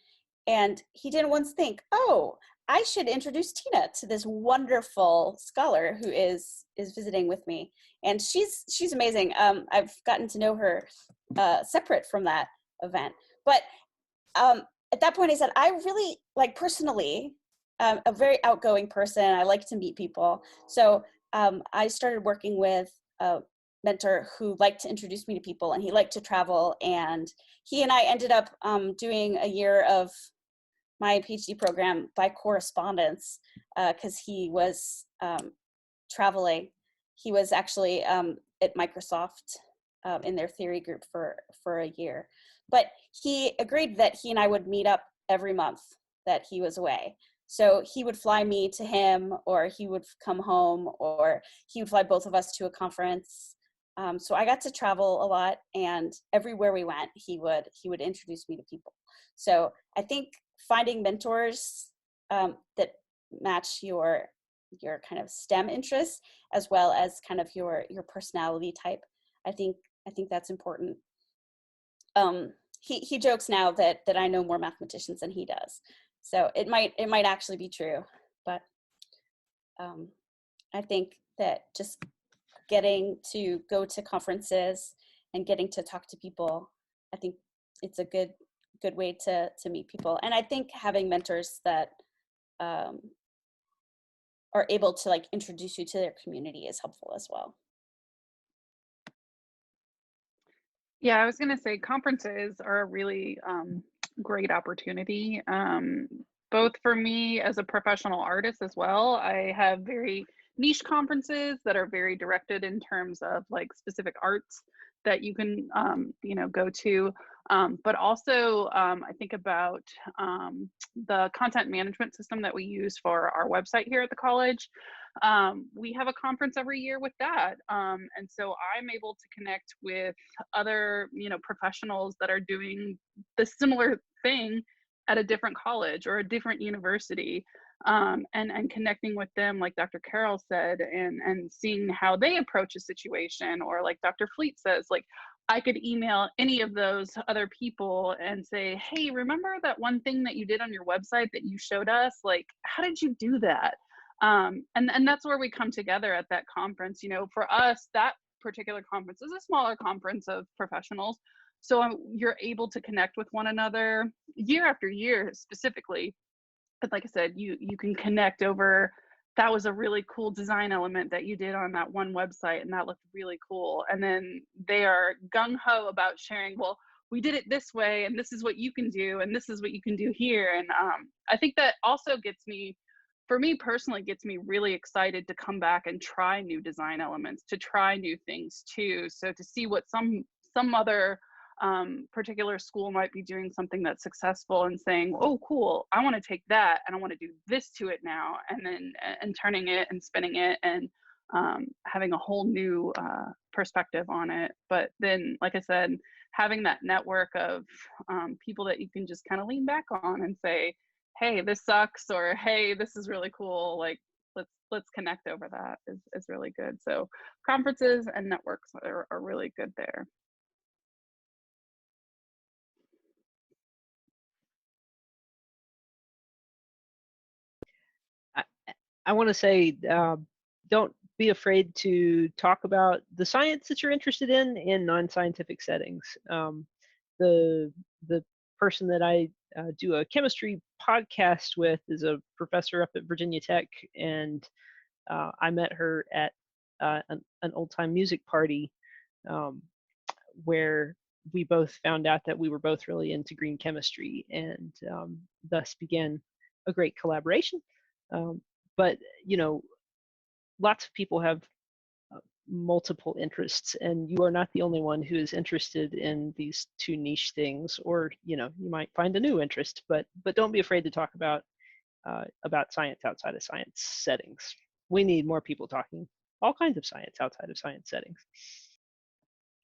And he didn't once think, oh, I should introduce Tina to this wonderful scholar who is visiting with me. And she's amazing. I've gotten to know her separate from that event. But at that point I said, I really, personally, a very outgoing person. I like to meet people. So I started working with a mentor who liked to introduce me to people, and he liked to travel. And he and I ended up doing a year of my PhD program by correspondence, because he was traveling. He was actually at Microsoft in their theory group for a year. But he agreed that he and I would meet up every month that he was away. So he would fly me to him, or he would come home, or he would fly both of us to a conference. So I got to travel a lot, and everywhere we went, he would introduce me to people. So I think finding mentors that match your kind of STEM interests, as well as kind of your personality type, I think that's important. He jokes now that I know more mathematicians than he does. So it might actually be true, but I think that just getting to go to conferences and getting to talk to people, I think it's a good way to meet people. And I think having mentors that are able to introduce you to their community is helpful as well. Yeah, I was going to say conferences are a really great opportunity, both for me as a professional artist as well. I have very niche conferences that are very directed in terms of specific arts that you can go to, but also I think about the content management system that we use for our website here at the college. We have a conference every year with that, and so I'm able to connect with other professionals that are doing the similar thing at a different college or a different university, and connecting with them, like Dr. Carroll said, and seeing how they approach a situation, or like Dr. Fleet says, I could email any of those other people and say, hey, remember that one thing that you did on your website that you showed us? How did you do that? And that's where we come together at that conference. For us, that particular conference is a smaller conference of professionals. So you're able to connect with one another year after year specifically. But like I said, you can connect over, that was a really cool design element that you did on that one website, and that looked really cool. And then they are gung-ho about sharing, well, we did it this way, and this is what you can do, and this is what you can do here. And I think that also gets me for me personally, gets me really excited to come back and try new design elements, to try new things too. So to see what some other particular school might be doing something that's successful and saying, oh, cool, I want to take that and I want to do this to it now, and then and turning it and spinning it and having a whole new perspective on it. But then, like I said, having that network of people that you can just kind of lean back on and say, hey, this sucks, or hey, this is really cool, like let's connect over that is really good. So conferences and networks are really good there. I want to say, don't be afraid to talk about the science that you're interested in non-scientific settings. The person that I do a chemistry podcast with is a professor up at Virginia Tech, and I met her at an old-time music party where we both found out that we were both really into green chemistry, and thus began a great collaboration. But lots of people have multiple interests, and you are not the only one who is interested in these two niche things, or you might find a new interest, but don't be afraid to talk about science outside of science settings. We need more people talking all kinds of science outside of science settings.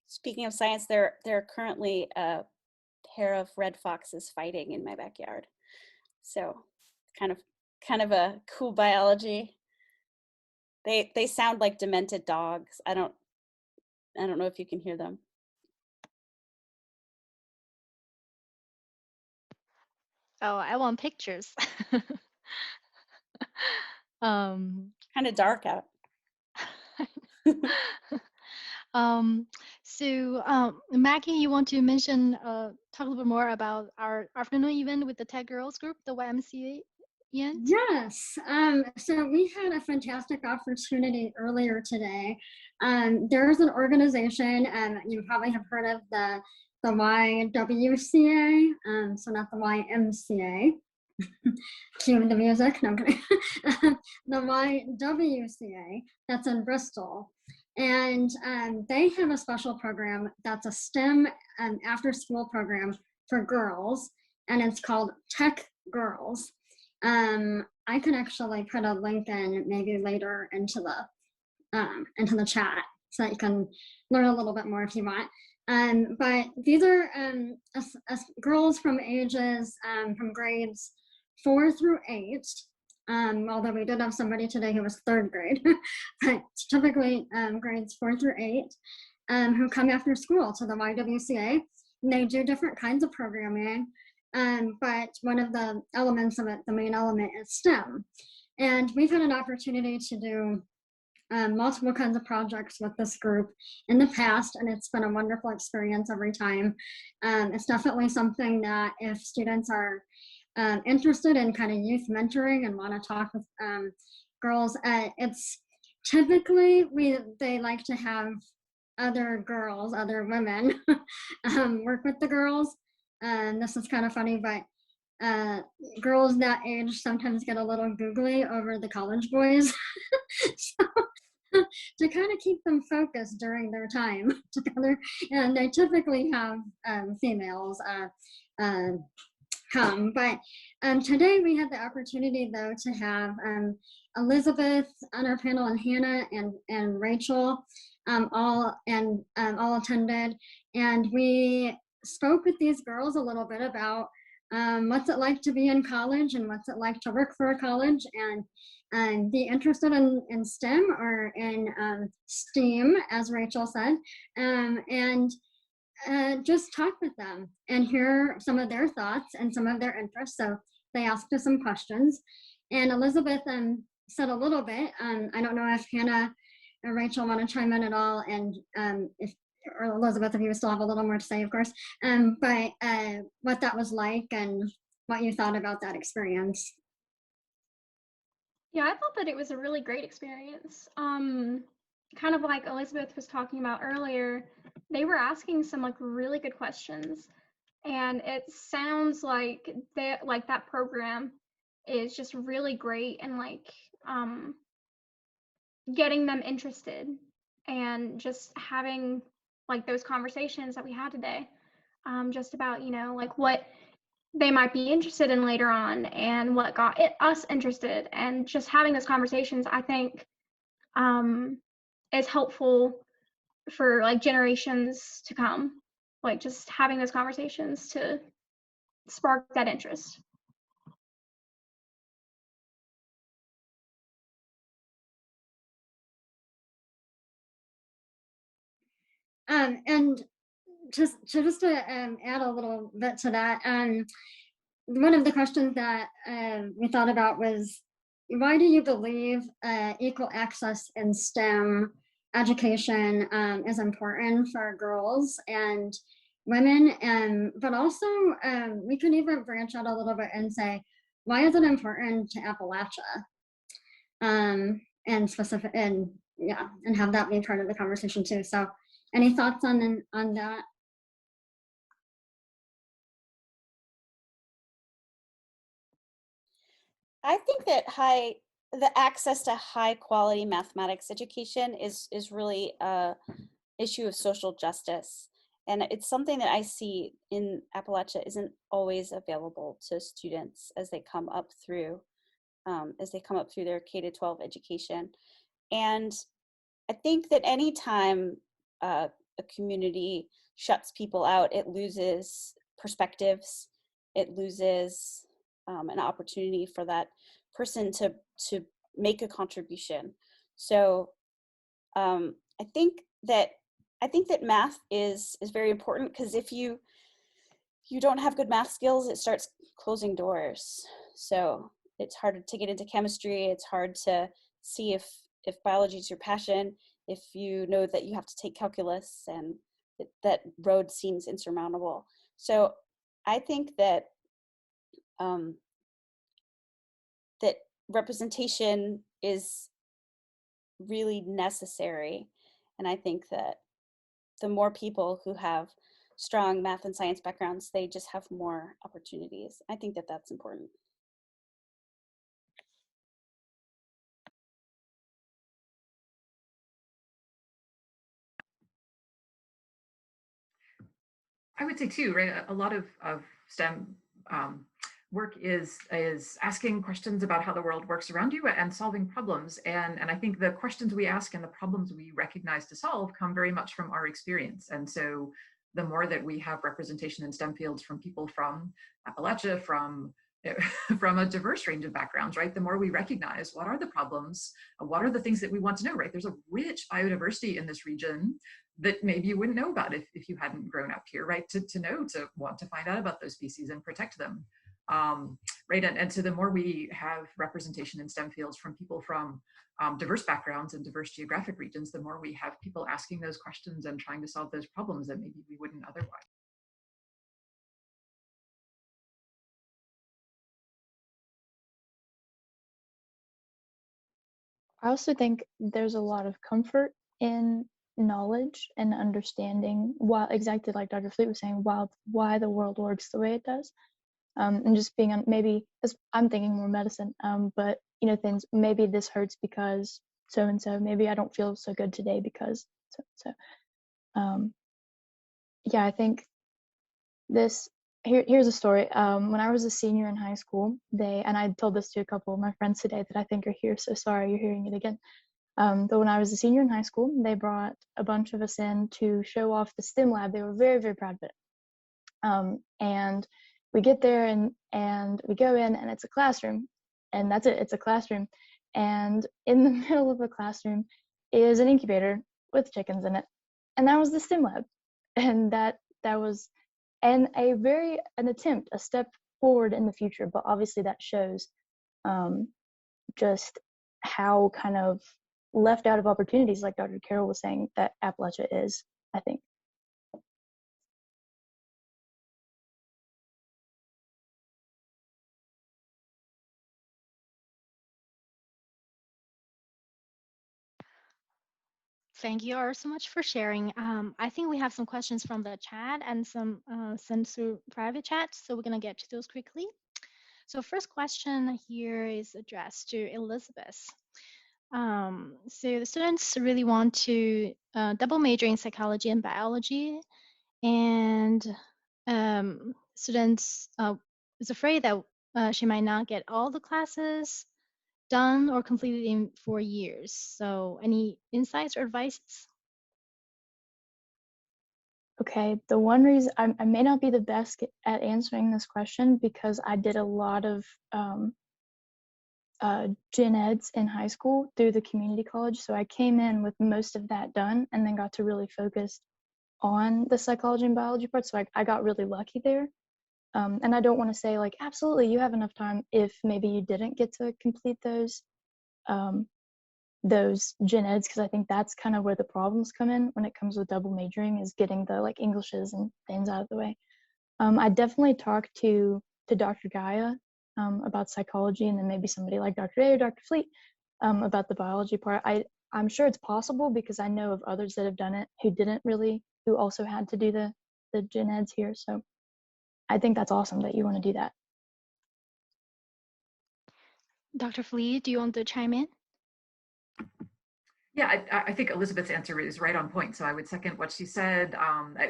Speaking of science, there are currently a pair of red foxes fighting in my backyard. So kind of a cool biology. They sound like demented dogs. I don't know if you can hear them. Oh, I want pictures. Kind of dark out. Maggie, you want to mention, talk a little bit more about our afternoon event with the Tech Girls group, the YMCA event? Yes. So we had a fantastic opportunity earlier today. There's an organization, and you probably have heard of the YWCA, so not the YMCA. Cue the music. No, I'm kidding. The YWCA, that's in Bristol. And they have a special program that's a STEM after-school program for girls, and it's called Tech Girls. I can actually put a link in maybe later into the chat so that you can learn a little bit more if you want. But these are girls from ages from grades 4 through 8. Although we did have somebody today who was 3rd grade, but typically grades 4 through 8 who come after school to the YWCA. And they do different kinds of programming, but one of the elements of it, the main element, is STEM. And we've had an opportunity to do multiple kinds of projects with this group in the past, and it's been a wonderful experience every time. It's definitely something that if students are interested in kind of youth mentoring and want to talk with girls, it's typically they like to have other girls, other women work with the girls. And this is kind of funny, but girls that age sometimes get a little googly over the college boys. So, to kind of keep them focused during their time together, and they typically have females come. But today we had the opportunity, though, to have Elizabeth on our panel, and Hannah and Rachel all attended, and we spoke with these girls a little bit about what's it like to be in college and what's it like to work for a college and be interested in STEM or in STEAM, as Rachel said, and just talk with them and hear some of their thoughts and some of their interests. So they asked us some questions, and Elizabeth said a little bit. I don't know if Hannah or Rachel want to chime in at all, and or Elizabeth, if you still have a little more to say, of course, but what that was like and what you thought about that experience. Yeah, I thought that it was a really great experience. Kind of like Elizabeth was talking about earlier, they were asking some like really good questions, and it sounds like that program is just really great, and like getting them interested and just having like those conversations that we had today, just about, you know, like what they might be interested in later on and what got us interested, and just having those conversations, I think, is helpful for like generations to come, like just having those conversations to spark that interest. And just to add a little bit to that, one of the questions that we thought about was, why do you believe equal access in STEM education is important for girls and women? But also, we could even branch out a little bit and say, why is it important to Appalachia? And specific, and yeah, and have that be part of the conversation too. So, any thoughts on that? I think that the access to high quality mathematics education is really a issue of social justice. And it's something that I see in Appalachia isn't always available to students as they come up through their K-12 education. And I think that anytime a community shuts people out, it loses perspectives, it loses an opportunity for that person to make a contribution. So I think that math is very important, because if you don't have good math skills, it starts closing doors. So it's hard to get into chemistry. It's hard to see if biology is your passion, if you know that you have to take calculus, and that road seems insurmountable. So I think that that representation is really necessary. And I think that the more people who have strong math and science backgrounds, they just have more opportunities. I think that that's important. I would say too, right? A lot of STEM work is asking questions about how the world works around you and solving problems. And I think the questions we ask and the problems we recognize to solve come very much from our experience. And so the more that we have representation in STEM fields from people from Appalachia, from a diverse range of backgrounds, right? The more we recognize what are the problems, what are the things that we want to know, right? There's a rich biodiversity in this region that maybe you wouldn't know about if you hadn't grown up here, right? To know, to want to find out about those species and protect them, right? And so the more we have representation in STEM fields from people from diverse backgrounds and diverse geographic regions, the more we have people asking those questions and trying to solve those problems that maybe we wouldn't otherwise. I also think there's a lot of comfort in knowledge and understanding, why, exactly like Dr. Fleet was saying, why the world works the way it does. And just being on, maybe, because I'm thinking more medicine, but you know, things, maybe this hurts because so and so, maybe I don't feel so good today because so. Yeah, I think here's a story. When I was a senior in high school, and I told this to a couple of my friends today that I think are here, so sorry you're hearing it again. But when I was a senior in high school, they brought a bunch of us in to show off the STEM lab. They were very, very proud of it. And we get there and we go in, and it's a classroom, and that's it. It's a classroom, and in the middle of the classroom is an incubator with chickens in it, and that was the STEM lab, and that was an attempt, a step forward in the future. But obviously that shows just how kind of left out of opportunities, like Dr. Carroll was saying, that Appalachia is, I think. Thank you all so much for sharing. I think we have some questions from the chat and some sent through private chat, so we're gonna get to those quickly. So first question here is addressed to Elizabeth. So the students really want to double major in psychology and biology, and students is afraid that she might not get all the classes done or completed in 4 years. So any insights or advice? Okay, the one reason I may not be the best at answering this question because I did a lot of gen eds in high school through the community college. So I came in with most of that done and then got to really focus on the psychology and biology part. So I got really lucky there. And I don't want to say like, absolutely, you have enough time if maybe you didn't get to complete those gen eds, because I think that's kind of where the problems come in when it comes with double majoring, is getting the like Englishes and things out of the way. I definitely talked to Dr. Gaia about psychology, and then maybe somebody like Dr. A or Dr. Fleet about the biology part. I'm sure it's possible because I know of others that have done it who also had to do the gen eds here. So I think that's awesome that you want to do that. Dr. Fleet, do you want to chime in? Yeah, I think Elizabeth's answer is right on point. So I would second what she said.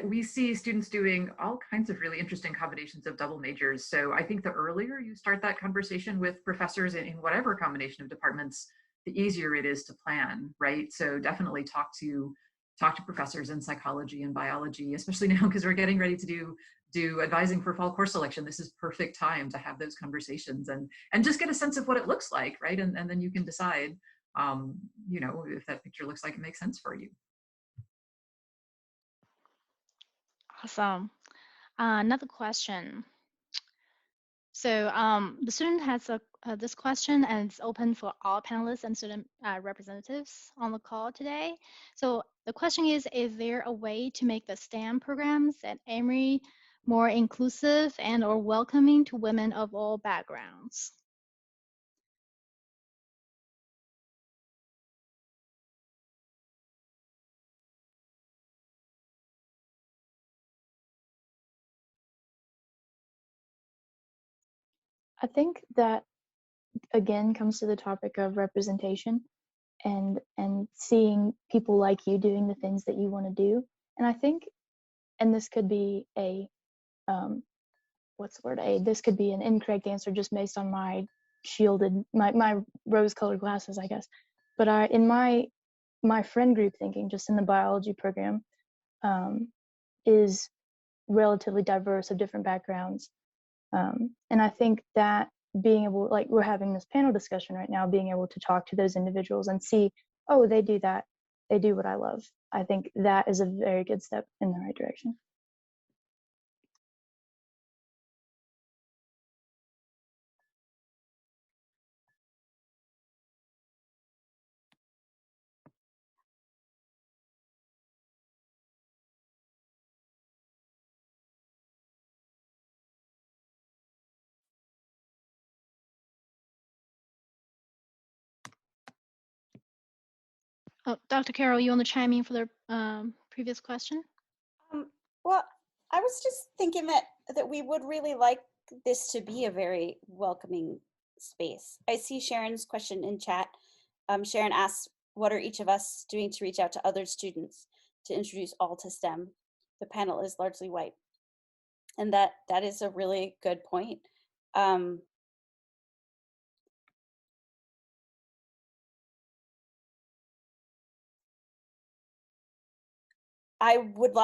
We see students doing all kinds of really interesting combinations of double majors. So I think the earlier you start that conversation with professors in whatever combination of departments, the easier it is to plan, right? So definitely talk to professors in psychology and biology, especially now because we're getting ready to do advising for fall course selection. This is perfect time to have those conversations and just get a sense of what it looks like, right? And then you can decide you know, if that picture looks like it makes sense for you. Awesome. Another question. So the student has this question, and it's open for all panelists and student representatives on the call today. So the question is there a way to make the STEM programs at Emory more inclusive and or welcoming to women of all backgrounds? I think that again comes to the topic of representation and seeing people like you doing the things that you want to do. And I think, and this could be a this could be an incorrect answer just based on my my rose colored glasses, I guess. But in my friend group thinking, just in the biology program, is relatively diverse of different backgrounds. And I think that being able, like we're having this panel discussion right now, being able to talk to those individuals and see, oh, they do that, they do what I love. I think that is a very good step in the right direction. Oh, Dr. Carroll, you want to chime in for the previous question? Well, I was just thinking that we would really like this to be a very welcoming space. I see Sharon's question in chat. Sharon asks, what are each of us doing to reach out to other students to introduce all to STEM? The panel is largely white. And that is a really good point. I would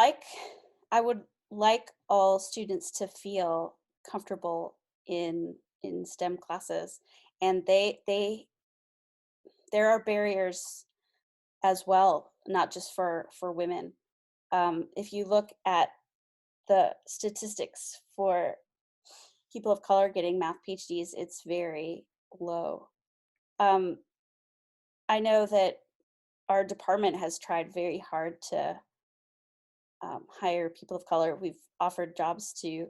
like all students to feel comfortable in STEM classes, and there are barriers as well, not just for women. If you look at the statistics for people of color getting math PhDs, it's very low. I know that our department has tried very hard to hire people of color. We've offered jobs to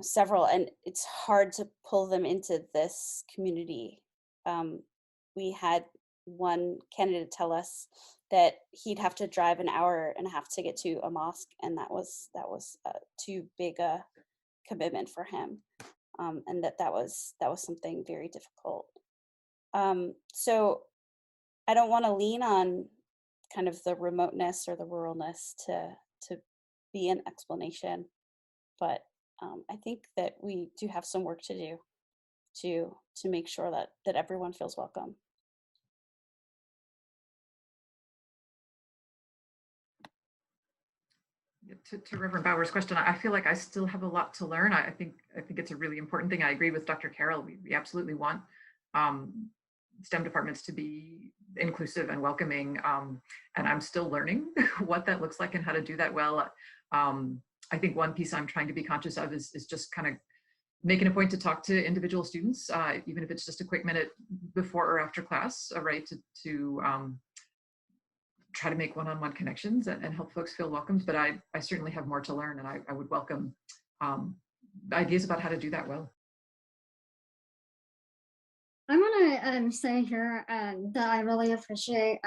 several, and it's hard to pull them into this community. We had one candidate tell us that he'd have to drive an hour and a half to get to a mosque, and that was too big a commitment for him. and that was something very difficult. So I don't want to lean on kind of the remoteness or the ruralness to be an explanation, but I think that we do have some work to do to make sure that everyone feels welcome. To Reverend Bauer's question, I feel like I still have a lot to learn. I think it's a really important thing. I agree with Dr. Carroll. We absolutely want STEM departments to be inclusive and welcoming, and I'm still learning what that looks like and how to do that well. I think one piece I'm trying to be conscious of is just kind of making a point to talk to individual students, even if it's just a quick minute before or after class, right? To try to make one-on-one connections and help folks feel welcomed. But I certainly have more to learn, and I would welcome ideas about how to do that well. I want to say here that I really appreciate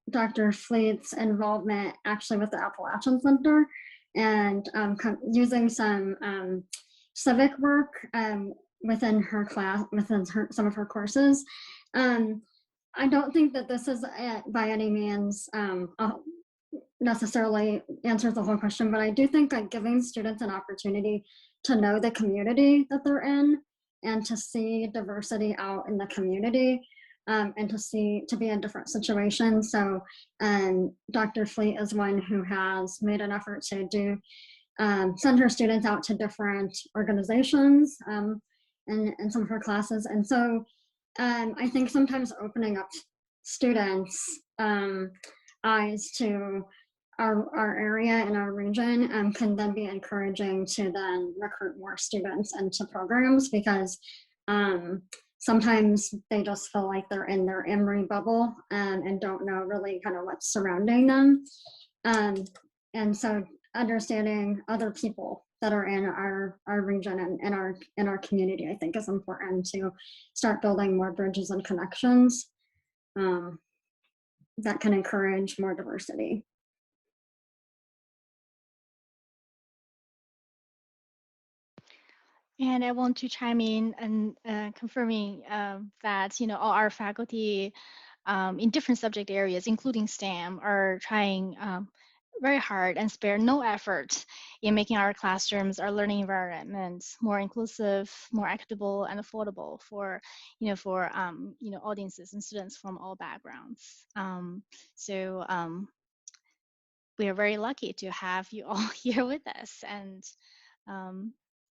Dr. Fleet's involvement actually with the Appalachian Center and using some civic work within her class, within some of her courses. I don't think that this is by any means necessarily answers the whole question, but I do think that giving students an opportunity to know the community that they're in and to see diversity out in the community and to be in different situations. So Dr. Fleet is one who has made an effort to send her students out to different organizations in some of her classes. And so I think sometimes opening up students' eyes to our area and our region can then be encouraging to then recruit more students into programs, because sometimes they just feel like they're in their Emory bubble and don't know really kind of what's surrounding them. And so understanding other people that are in our region and in our community, I think is important to start building more bridges and connections that can encourage more diversity. And I want to chime in and confirming that all our faculty in different subject areas, including STEM, are trying very hard and spare no effort in making our classrooms, our learning environments more inclusive, more equitable, and affordable for audiences and students from all backgrounds. So we are very lucky to have you all here with us, and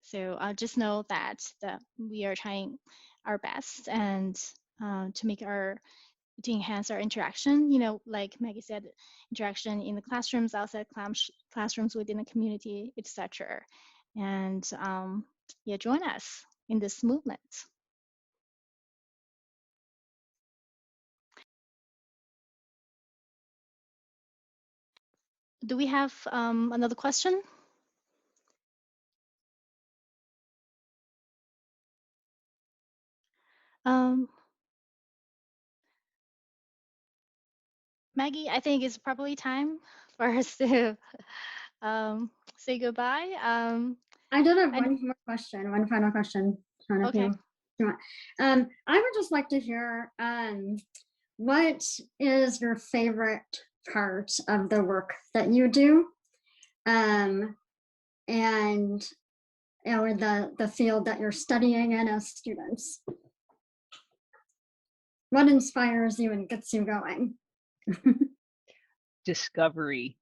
so just know that we are trying our best and to enhance our interaction, like Maggie said, interaction in the classrooms, outside classrooms, within the community, etc. And join us in this movement. Do we have another question? Maggie, I think it's probably time for us to say goodbye. I did have one final question. Okay. I would just like to hear what is your favorite part of the work that you do, and or the field that you're studying in as students. What inspires you and gets you going? Discovery.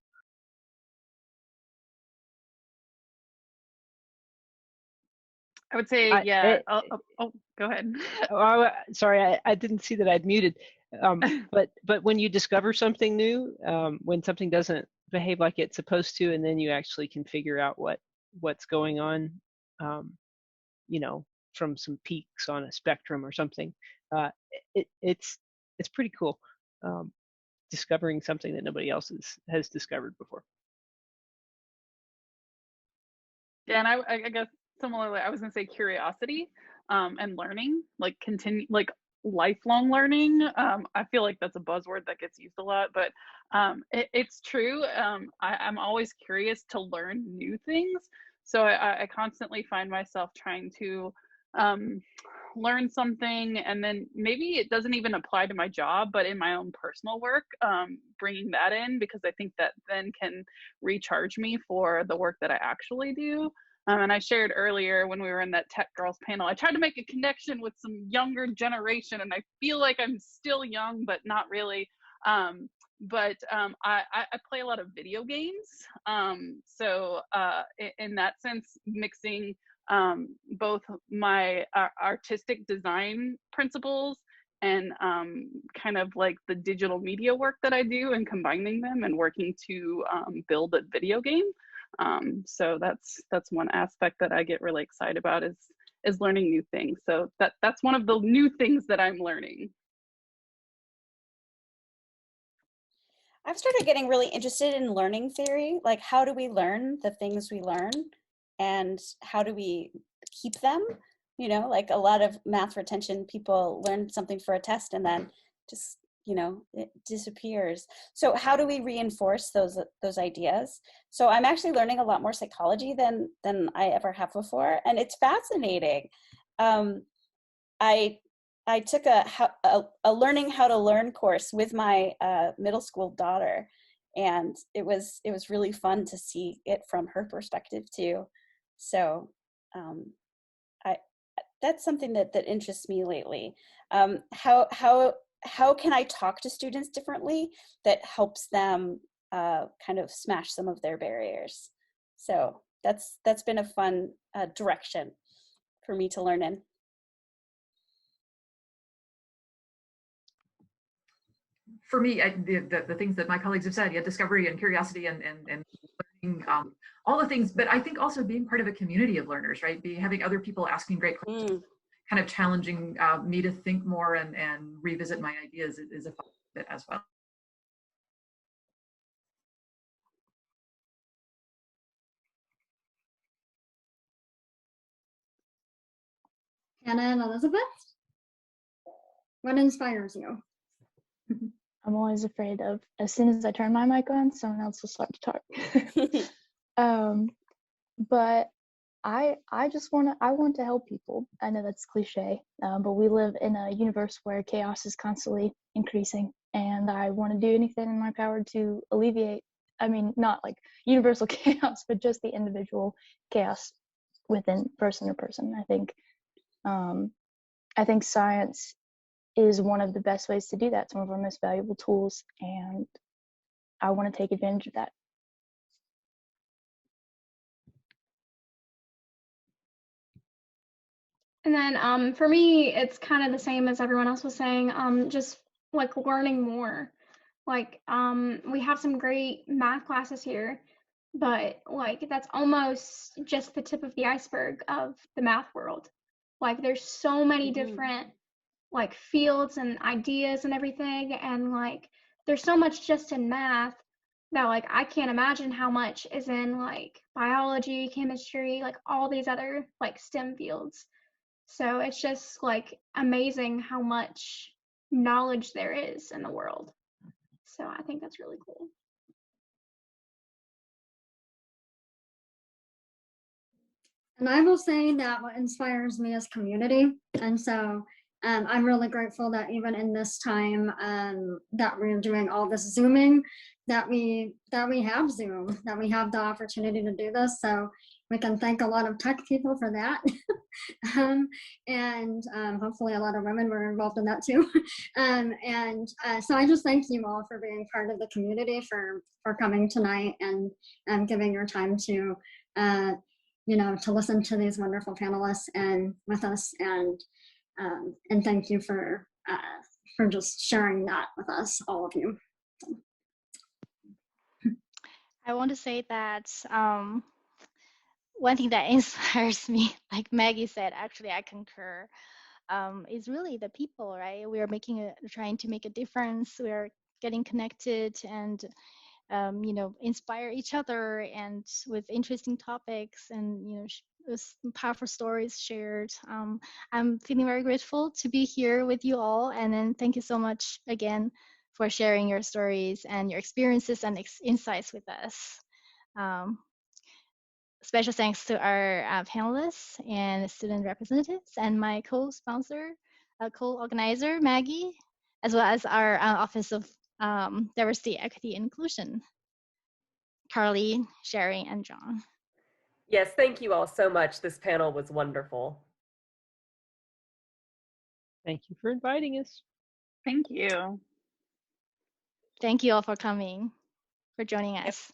I would say, go ahead. Sorry, I didn't see that I'd muted. But when you discover something new, when something doesn't behave like it's supposed to, and then you actually can figure out what's going on, from some peaks on a spectrum or something, it's pretty cool. Discovering something that nobody else has discovered before. Yeah, and I guess similarly, I was gonna say curiosity and learning, like lifelong learning. I feel like that's a buzzword that gets used a lot, but it's true. I'm always curious to learn new things, so I constantly find myself trying to learn something, and then maybe it doesn't even apply to my job, but in my own personal work, bringing that in, because I think that then can recharge me for the work that I actually do. And I shared earlier when we were in that Tech Girls panel, I tried to make a connection with some younger generation, and I feel like I'm still young, but not really. I play a lot of video games. So in that sense, mixing both my artistic design principles and kind of like the digital media work that I do, and combining them and working to build a video game. So that's one aspect that I get really excited about, is learning new things. So that's one of the new things that I'm learning. I've started getting really interested in learning theory. Like, how do we learn the things we learn, and how do we keep them? You know, like a lot of math retention, people learn something for a test and then just, you know, it disappears. So how do we reinforce those ideas? So I'm actually learning a lot more psychology than I ever have before, and it's fascinating. I took a learning how to learn course with my middle school daughter, and it was really fun to see it from her perspective too. So that's something that interests me lately. How can I talk to students differently that helps them kind of smash some of their barriers? So that's been a fun direction for me to learn in. For me, the things that my colleagues have said, yeah, discovery and curiosity and learning, all the things, but I think also being part of a community of learners, right? Having other people asking great questions, kind of challenging me to think more and revisit my ideas is a fun bit as well. Hannah and Elizabeth, what inspires you? I'm always afraid of, as soon as I turn my mic on, someone else will start to talk. But I want to help people. I know that's cliche, but we live in a universe where chaos is constantly increasing, and I want to do anything in my power to alleviate, I mean, not like universal chaos, but just the individual chaos within person to person. I think science is one of the best ways to do that. It's one of our most valuable tools, and I want to take advantage of that. And then for me, it's kind of the same as everyone else was saying, just like learning more. Like we have some great math classes here, but like that's almost just the tip of the iceberg of the math world. Like there's so many different like fields and ideas and everything, and like there's so much just in math that like I can't imagine how much is in like biology, chemistry, like all these other like STEM fields. So it's just like amazing how much knowledge there is in the world. So I think that's really cool. And I will say that what inspires me is community. And so I'm really grateful that even in this time that we're doing all this Zooming, that we have Zoom, that we have the opportunity to do this. So we can thank a lot of tech people for that. And hopefully a lot of women were involved in that too. So I just thank you all for being part of the community, for coming tonight and giving your time to to listen to these wonderful panelists and with us, and thank you for just sharing that with us, all of you. I want to say that one thing that inspires me, like Maggie said, actually I concur, is really the people, right? We are trying to make a difference. We are getting connected and inspire each other, and with interesting topics, and powerful stories shared. I'm feeling very grateful to be here with you all, and then thank you so much again for sharing your stories and your experiences and insights with us. Special thanks to our panelists and student representatives and my co-sponsor, co-organizer, Maggie, as well as our Office of Diversity, Equity, and Inclusion, Carly, Sherry, and John. Yes, thank you all so much. This panel was wonderful. Thank you for inviting us. Thank you. Thank you all for coming, for joining us.